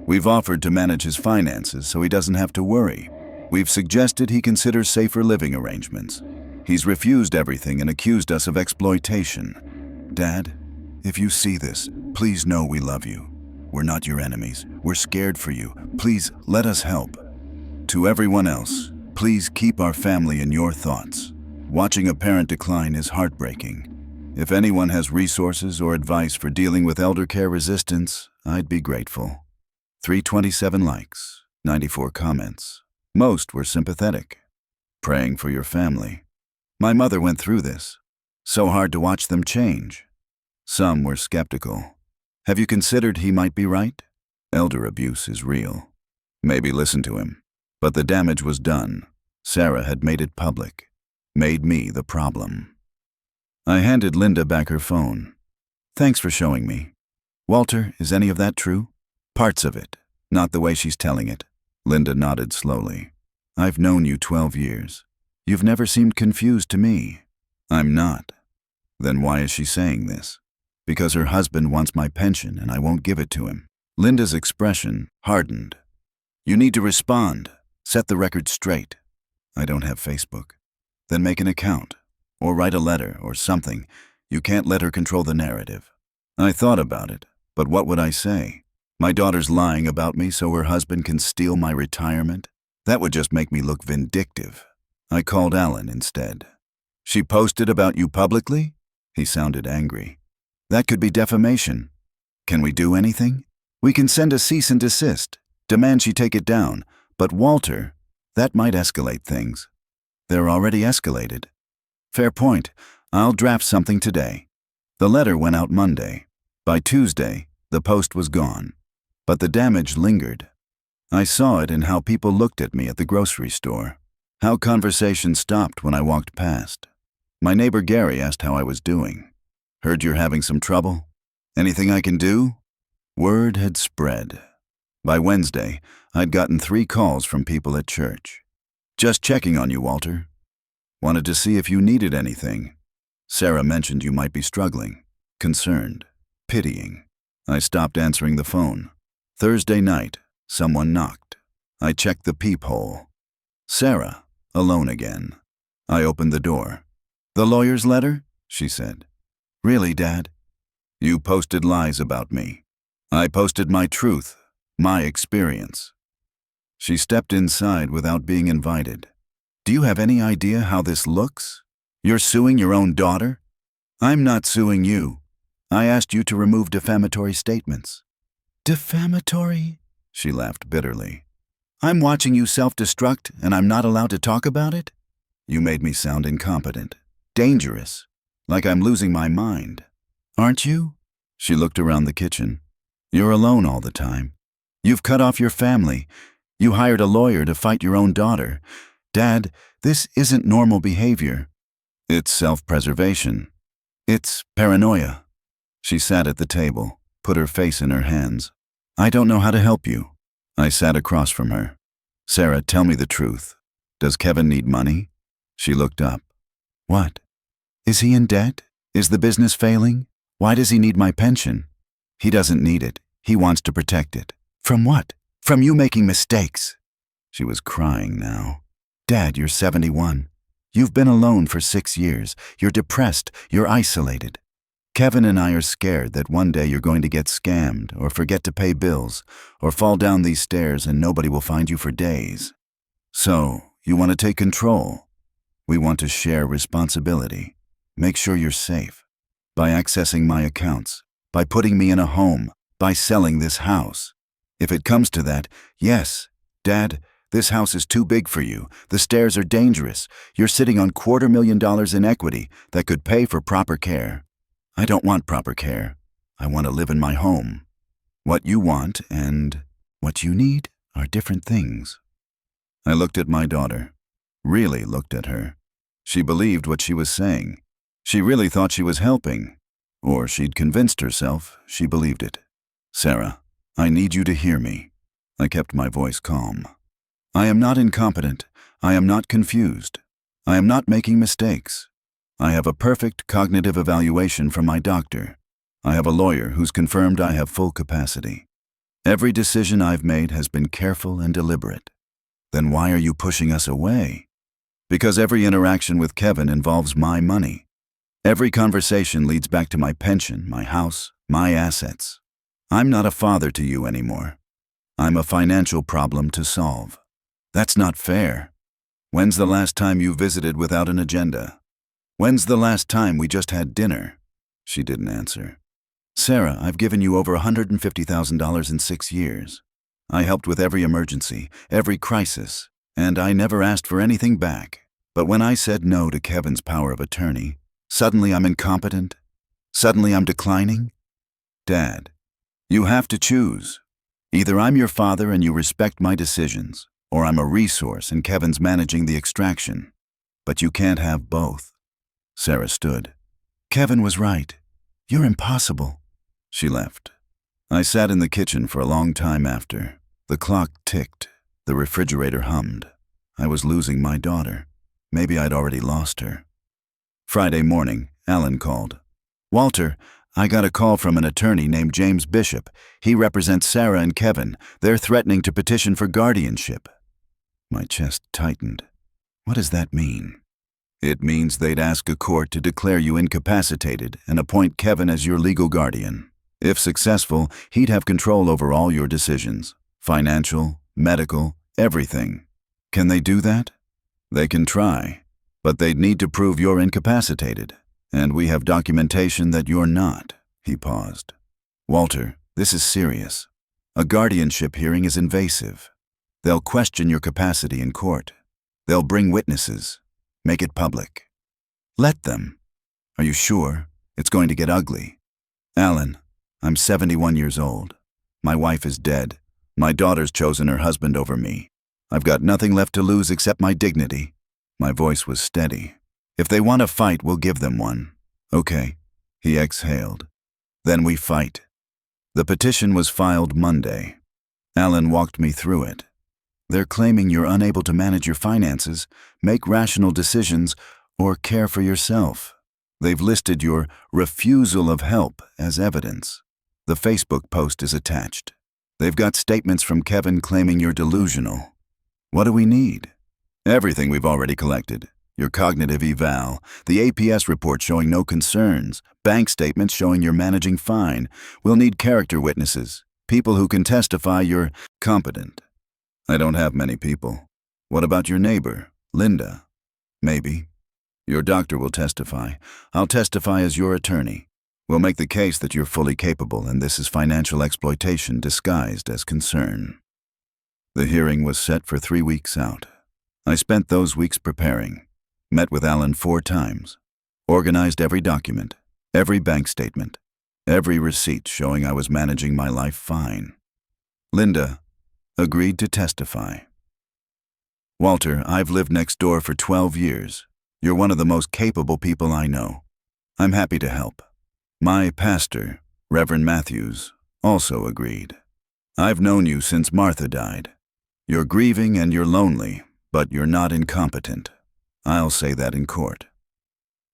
We've offered to manage his finances so he doesn't have to worry. We've suggested he consider safer living arrangements. He's refused everything and accused us of exploitation. Dad, if you see this, please know we love you. We're not your enemies. We're scared for you. Please let us help. To everyone else, please keep our family in your thoughts. Watching a parent decline is heartbreaking. If anyone has resources or advice for dealing with elder care resistance, I'd be grateful. 327 likes, 94 comments. Most were sympathetic. Praying for your family. My mother went through this. So hard to watch them change. Some were skeptical. Have you considered he might be right? Elder abuse is real. Maybe listen to him. But the damage was done. Sarah had made it public. Made me the problem. I handed Linda back her phone. Thanks for showing me. Walter, is any of that true? Parts of it, not the way she's telling it. Linda nodded slowly. I've known you 12 years. You've never seemed confused to me. I'm not. Then why is she saying this? Because her husband wants my pension and I won't give it to him. Linda's expression hardened. You need to respond. Set the record straight. I don't have Facebook. Then make an account. Or write a letter or something. You can't let her control the narrative. I thought about it, but what would I say? My daughter's lying about me so her husband can steal my retirement? That would just make me look vindictive. I called Alan instead. She posted about you publicly? He sounded angry. That could be defamation. Can we do anything? We can send a cease and desist, demand she take it down, but Walter, that might escalate things. They're already escalated. Fair point. I'll draft something today. The letter went out Monday. By Tuesday, the post was gone. But the damage lingered. I saw it in how people looked at me at the grocery store, how conversation stopped when I walked past. My neighbor Gary asked how I was doing. Heard you're having some trouble? Anything I can do? Word had spread. By Wednesday, I'd gotten 3 calls from people at church. Just checking on you, Walter. Wanted to see if you needed anything. Sarah mentioned you might be struggling, concerned, pitying. I stopped answering the phone. Thursday night, someone knocked. I checked the peephole. Sarah, alone again. I opened the door. The lawyer's letter? She said. Really, Dad? You posted lies about me. I posted my truth, my experience. She stepped inside without being invited. Do you have any idea how this looks? You're suing your own daughter? I'm not suing you. I asked you to remove defamatory statements. Defamatory? She laughed bitterly. I'm watching you self-destruct and I'm not allowed to talk about it? You made me sound incompetent, dangerous, like I'm losing my mind. Aren't you? She looked around the kitchen. You're alone all the time. You've cut off your family. You hired a lawyer to fight your own daughter. Dad, this isn't normal behavior. It's self-preservation. It's paranoia. She sat at the table, put her face in her hands. I don't know how to help you. I sat across from her. Sarah, tell me the truth. Does Kevin need money? She looked up. What? Is he in debt? Is the business failing? Why does he need my pension? He doesn't need it. He wants to protect it. From what? From you making mistakes. She was crying now. Dad, you're 71. You've been alone for 6 years. You're depressed. You're isolated. Kevin and I are scared that one day you're going to get scammed or forget to pay bills or fall down these stairs and nobody will find you for days. So, you want to take control. We want to share responsibility. Make sure you're safe. By accessing my accounts, by putting me in a home, by selling this house. If it comes to that, yes, Dad, this house is too big for you. The stairs are dangerous. You're sitting on $250,000 in equity that could pay for proper care. I don't want proper care. I want to live in my home. What you want and what you need are different things. I looked at my daughter, really looked at her. She believed what she was saying. She really thought she was helping, or she'd convinced herself she believed it. Sarah, I need you to hear me. I kept my voice calm. I am not incompetent. I am not confused. I am not making mistakes. I have a perfect cognitive evaluation from my doctor. I have a lawyer who's confirmed I have full capacity. Every decision I've made has been careful and deliberate. Then why are you pushing us away? Because every interaction with Kevin involves my money. Every conversation leads back to my pension, my house, my assets. I'm not a father to you anymore. I'm a financial problem to solve. That's not fair. When's the last time you visited without an agenda? When's the last time we just had dinner? She didn't answer. Sarah, I've given you over $150,000 in 6 years. I helped with every emergency, every crisis, and I never asked for anything back. But when I said no to Kevin's power of attorney, suddenly I'm incompetent? Suddenly I'm declining? Dad, you have to choose. Either I'm your father and you respect my decisions, or I'm a resource and Kevin's managing the extraction. But you can't have both. Sarah stood. Kevin was right. You're impossible. She left. I sat in the kitchen for a long time after. The clock ticked. The refrigerator hummed. I was losing my daughter. Maybe I'd already lost her. Friday morning, Alan called. Walter, I got a call from an attorney named James Bishop. He represents Sarah and Kevin. They're threatening to petition for guardianship. My chest tightened. What does that mean? It means they'd ask a court to declare you incapacitated and appoint Kevin as your legal guardian. If successful, he'd have control over all your decisions. Financial, medical, everything. Can they do that? They can try, but they'd need to prove you're incapacitated. And we have documentation that you're not. He paused. Walter, this is serious. A guardianship hearing is invasive. They'll question your capacity in court. They'll bring witnesses. Make it public. Let them. Are you sure? It's going to get ugly. Alan, I'm 71 years old. My wife is dead. My daughter's chosen her husband over me. I've got nothing left to lose except my dignity. My voice was steady. If they want a fight, we'll give them one. Okay. He exhaled. Then we fight. The petition was filed Monday. Alan walked me through it. They're claiming you're unable to manage your finances, make rational decisions, or care for yourself. They've listed your refusal of help as evidence. The Facebook post is attached. They've got statements from Kevin claiming you're delusional. What do we need? Everything we've already collected. Your cognitive eval, the APS report showing no concerns, bank statements showing you're managing fine. We'll need character witnesses, people who can testify you're competent. I don't have many people. What about your neighbor, Linda? Maybe. Your doctor will testify. I'll testify as your attorney. We'll make the case that you're fully capable and this is financial exploitation disguised as concern. The hearing was set for 3 weeks out. I spent those weeks preparing. Met with Alan 4 times. Organized every document, every bank statement, every receipt showing I was managing my life fine. Linda agreed to testify. Walter, I've lived next door for 12 years. You're one of the most capable people I know. I'm happy to help. My pastor, Reverend Matthews, also agreed. I've known you since Martha died. You're grieving and you're lonely, but you're not incompetent. I'll say that in court.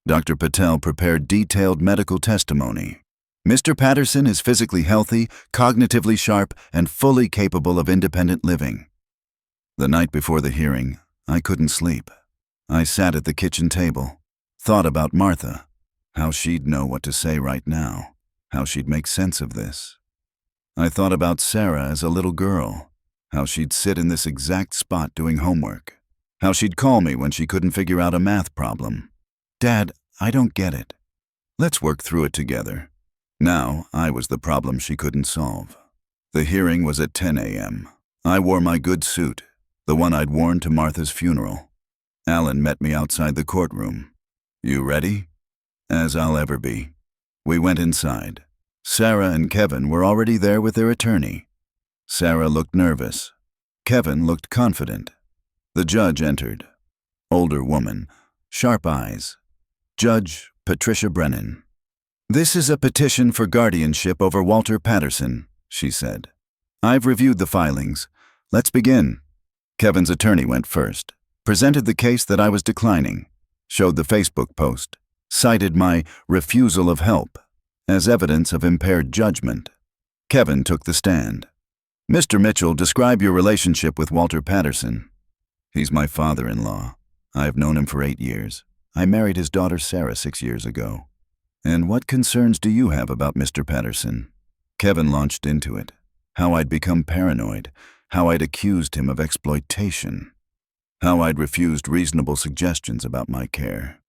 Dr. Patel prepared detailed medical testimony. Mr. Patterson is physically healthy, cognitively sharp, and fully capable of independent living. The night before the hearing, I couldn't sleep. I sat at the kitchen table, thought about Martha, how she'd know what to say right now, how she'd make sense of this. I thought about Sarah as a little girl, how she'd sit in this exact spot doing homework, how she'd call me when she couldn't figure out a math problem. Dad, I don't get it. Let's work through it together. Now, I was the problem she couldn't solve. The hearing was at 10 a.m. I wore my good suit, the one I'd worn to Martha's funeral. Alan met me outside the courtroom. You ready? As I'll ever be. We went inside. Sarah and Kevin were already there with their attorney. Sarah looked nervous. Kevin looked confident. The judge entered. Older woman, sharp eyes. Judge Patricia Brennan. This is a petition for guardianship over Walter Patterson, she said. I've reviewed the filings. Let's begin. Kevin's attorney went first, presented the case that I was declining, showed the Facebook post, cited my refusal of help as evidence of impaired judgment. Kevin took the stand. Mr. Mitchell, describe your relationship with Walter Patterson. He's my father-in-law. I've known him for 8 years. I married his daughter Sarah 6 years ago. And what concerns do you have about Mr. Patterson? Kevin launched into it. How I'd become paranoid. How I'd accused him of exploitation. How I'd refused reasonable suggestions about my care.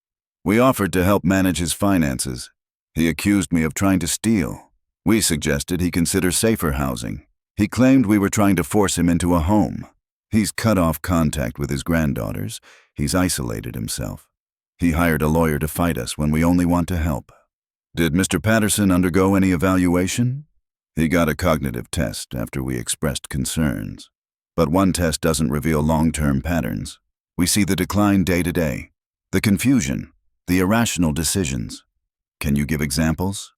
We offered to help manage his finances. He accused me of trying to steal. We suggested he consider safer housing. He claimed we were trying to force him into a home. He's cut off contact with his granddaughters. He's isolated himself. He hired a lawyer to fight us when we only want to help. Did Mr. Patterson undergo any evaluation? He got a cognitive test after we expressed concerns. But one test doesn't reveal long-term patterns. We see the decline day to day, the confusion, the irrational decisions. Can you give examples?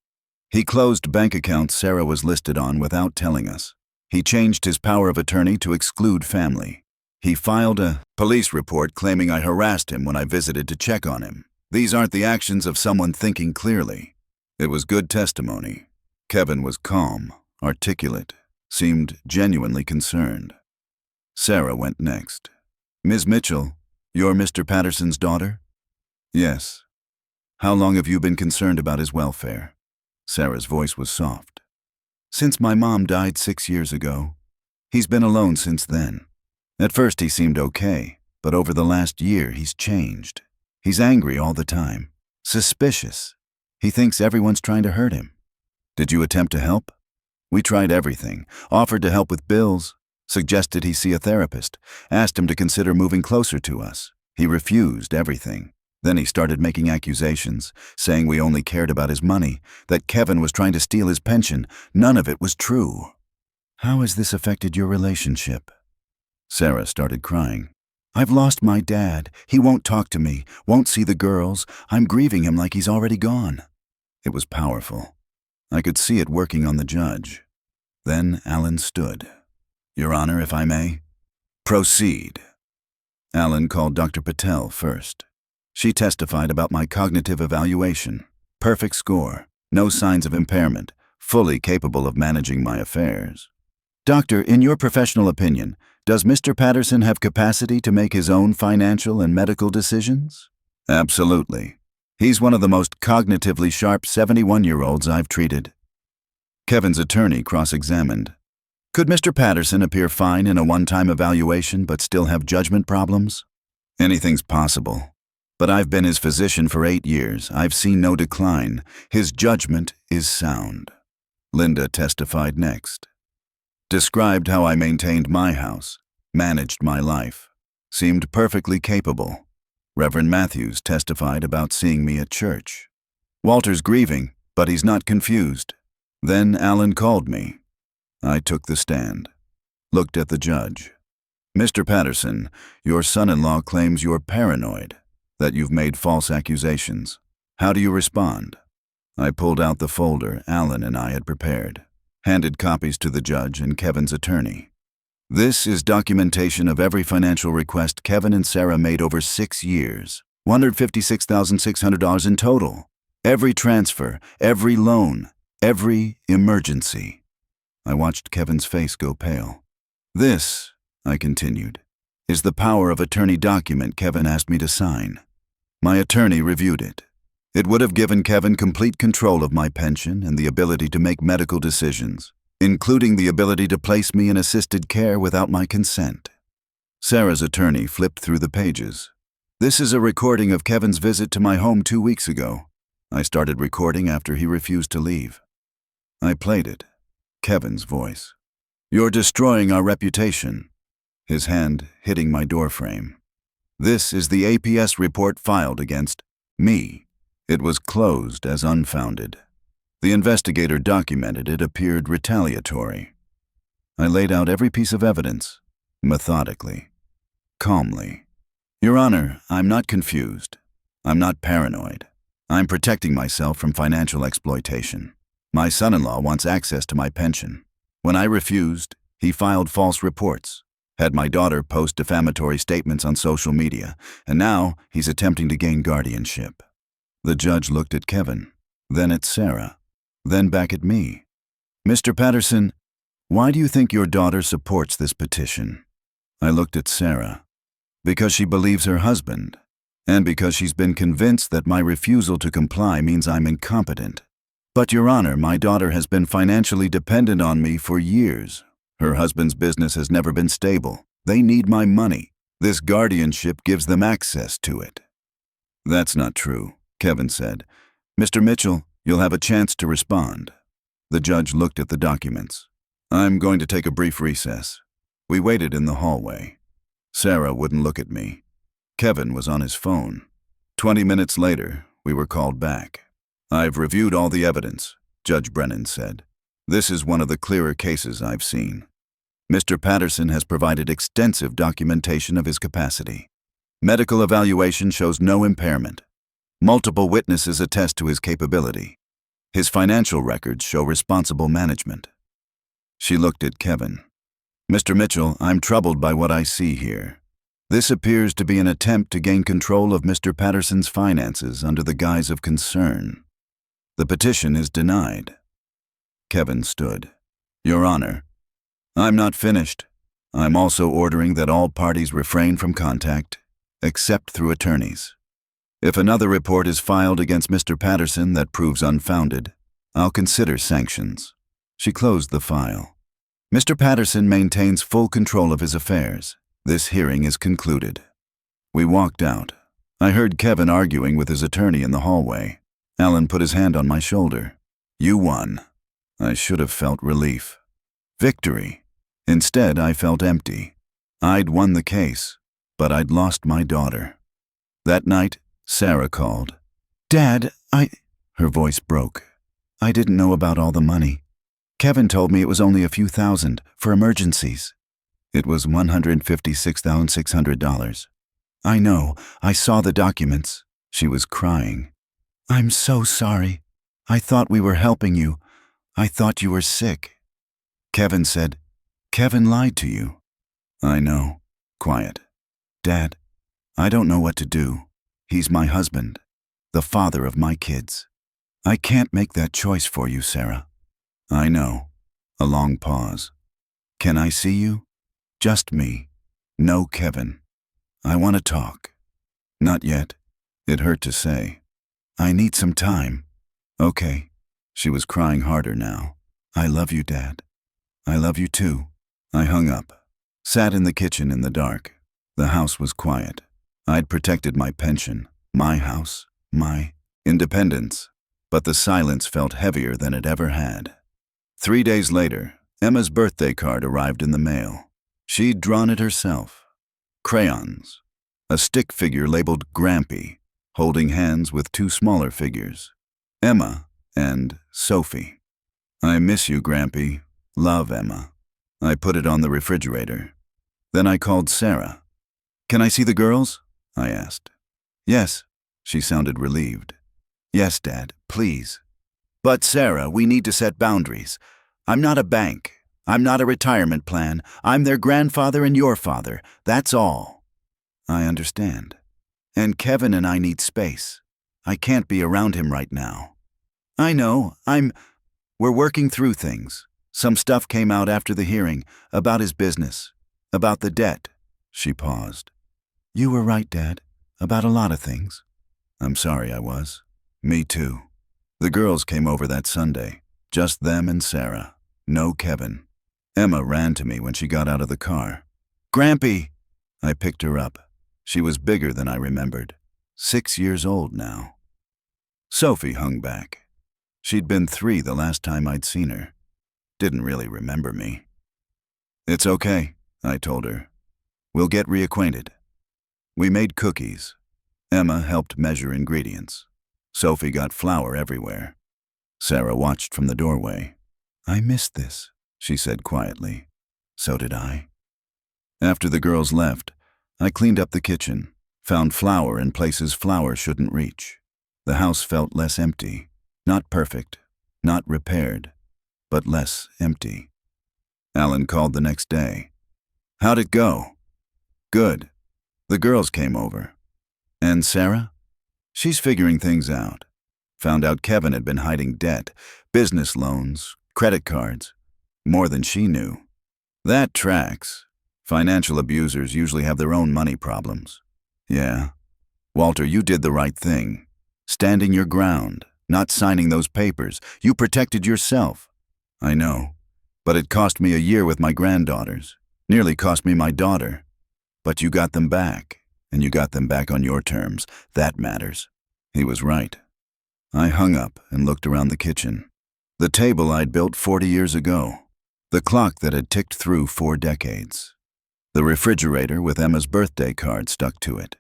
He closed bank accounts Sarah was listed on without telling us. He changed his power of attorney to exclude family. He filed a police report claiming I harassed him when I visited to check on him. These aren't the actions of someone thinking clearly. It was good testimony. Kevin was calm, articulate, seemed genuinely concerned. Sarah went next. Ms. Mitchell, you're Mr. Patterson's daughter? Yes. How long have you been concerned about his welfare? Sarah's voice was soft. Since my mom died 6 years ago. He's been alone since then. At first he seemed okay, but over the last year he's changed. He's angry all the time, suspicious. He thinks everyone's trying to hurt him. Did you attempt to help? We tried everything, offered to help with bills, suggested he see a therapist, asked him to consider moving closer to us. He refused everything. Then he started making accusations, saying we only cared about his money, that Kevin was trying to steal his pension. None of it was true. How has this affected your relationship? Sarah started crying. I've lost my dad. He won't talk to me, won't see the girls. I'm grieving him like he's already gone. It was powerful. I could see it working on the judge. Then Alan stood. Your Honor, if I may. Proceed. Alan called Dr. Patel first. She testified about my cognitive evaluation. Perfect score, no signs of impairment, fully capable of managing my affairs. Doctor, in your professional opinion, does Mr. Patterson have capacity to make his own financial and medical decisions? Absolutely. He's one of the most cognitively sharp 71-year-olds I've treated. Kevin's attorney cross-examined. Could Mr. Patterson appear fine in a one-time evaluation but still have judgment problems? Anything's possible. But I've been his physician for 8 years. I've seen no decline. His judgment is sound. Linda testified next. Described how I maintained my house, managed my life. Seemed perfectly capable. Reverend Matthews testified about seeing me at church. Walter's grieving, but he's not confused. Then Alan called me. I took the stand. Looked at the judge. Mr. Patterson, your son-in-law claims you're paranoid, that you've made false accusations. How do you respond? I pulled out the folder Alan and I had prepared, handed copies to the judge and Kevin's attorney. This is documentation of every financial request Kevin and Sarah made over 6 years, $156,600 in total. Every transfer, every loan, every emergency. I watched Kevin's face go pale. This, I continued, is the power of attorney document Kevin asked me to sign. My attorney reviewed it. It would have given Kevin complete control of my pension and the ability to make medical decisions, including the ability to place me in assisted care without my consent. Sarah's attorney flipped through the pages. This is a recording of Kevin's visit to my home 2 weeks ago. I started recording after he refused to leave. I played it. Kevin's voice. You're destroying our reputation. His hand hitting my doorframe. This is the APS report filed against me. It was closed as unfounded. The investigator documented it appeared retaliatory. I laid out every piece of evidence, methodically, calmly. Your Honor, I'm not confused. I'm not paranoid. I'm protecting myself from financial exploitation. My son-in-law wants access to my pension. When I refused, he filed false reports, had my daughter post defamatory statements on social media, and now he's attempting to gain guardianship. The judge looked at Kevin, then at Sarah, then back at me. Mr. Patterson, why do you think your daughter supports this petition? I looked at Sarah. Because she believes her husband, and because she's been convinced that my refusal to comply means I'm incompetent. But, Your Honor, my daughter has been financially dependent on me for years. Her husband's business has never been stable. They need my money. This guardianship gives them access to it. That's not true, Kevin said. Mr. Mitchell, you'll have a chance to respond. The judge looked at the documents. I'm going to take a brief recess. We waited in the hallway. Sarah wouldn't look at me. Kevin was on his phone. 20 minutes later, we were called back. "I've reviewed all the evidence," Judge Brennan said. "This is one of the clearer cases I've seen. Mr. Patterson has provided extensive documentation of his capacity. Medical evaluation shows no impairment. Multiple witnesses attest to his capability. His financial records show responsible management." She looked at Kevin. "Mr. Mitchell, I'm troubled by what I see here. This appears to be an attempt to gain control of Mr. Patterson's finances under the guise of concern. The petition is denied." Kevin stood. "Your Honor, I'm not finished. I'm also ordering that all parties refrain from contact, except through attorneys. If another report is filed against Mr. Patterson that proves unfounded, I'll consider sanctions." She closed the file. "Mr. Patterson maintains full control of his affairs. This hearing is concluded." We walked out. I heard Kevin arguing with his attorney in the hallway. Alan put his hand on my shoulder. "You won." I should have felt relief. Victory. Instead, I felt empty. I'd won the case, but I'd lost my daughter. That night, Sarah called. "Dad, Her voice broke. "I didn't know about all the money. Kevin told me it was only a few thousand for emergencies." "It was $156,600. "I know. I saw the documents." She was crying. "I'm so sorry. I thought we were helping you. I thought you were sick." Kevin said, "Kevin lied to you." "I know." Quiet. "Dad, I don't know what to do. He's my husband, the father of my kids. I can't make that choice for you, Sarah." "I know." A long pause. "Can I see you? Just me. No Kevin. I want to talk." "Not yet." It hurt to say. "I need some time." "Okay." She was crying harder now. "I love you, Dad. I love you too." I hung up, sat in the kitchen in the dark. The house was quiet. I'd protected my pension, my house, my independence, but the silence felt heavier than it ever had. 3 days later, Emma's birthday card arrived in the mail. She'd drawn it herself. Crayons. A stick figure labeled Grampy, holding hands with 2 smaller figures, Emma and Sophie. "I miss you, Grampy. Love, Emma." I put it on the refrigerator. Then I called Sarah. "Can I see the girls?" I asked. "Yes." She sounded relieved. "Yes, Dad, please." "But Sarah, we need to set boundaries. I'm not a bank. I'm not a retirement plan. I'm their grandfather and your father. That's all." "I understand. And Kevin and I need space. I can't be around him right now." "I know. We're working through things. Some stuff came out after the hearing, about his business, about the debt." She paused. "You were right, Dad, about a lot of things." "I'm sorry I was." "Me too." The girls came over that Sunday, just them and Sarah. No Kevin. Emma ran to me when she got out of the car. "Grampy!" I picked her up. She was bigger than I remembered. 6 years old now. Sophie hung back. She'd been 3 the last time I'd seen her. Didn't really remember me. "It's okay," I told her. "We'll get reacquainted." We made cookies. Emma helped measure ingredients. Sophie got flour everywhere. Sarah watched from the doorway. "I missed this," she said quietly. So did I. After the girls left, I cleaned up the kitchen, found flour in places flour shouldn't reach. The house felt less empty. Not perfect, not repaired, but less empty. Alan called the next day. "How'd it go?" "Good. The girls came over." "And Sarah?" "She's figuring things out. Found out Kevin had been hiding debt, business loans, credit cards, more than she knew." "That tracks. Financial abusers usually have their own money problems." "Yeah. Walter, you did the right thing. Standing your ground, not signing those papers. You protected yourself." "I know. But it cost me a year with my granddaughters. Nearly cost me my daughter. But you got them back, and you got them back on your terms. That matters." He was right. I hung up and looked around the kitchen. The table I'd built 40 years ago. The clock that had ticked through 4 decades. The refrigerator with Emma's birthday card stuck to it.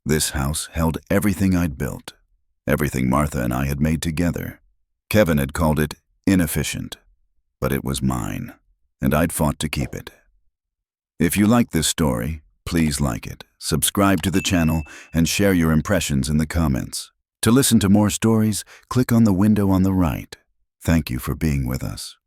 This house held everything I'd built, everything Martha and I had made together. Kevin had called it inefficient, but it was mine, and I'd fought to keep it. If you like this story, please like it, subscribe to the channel, and share your impressions in the comments. To listen to more stories, click on the window on the right. Thank you for being with us.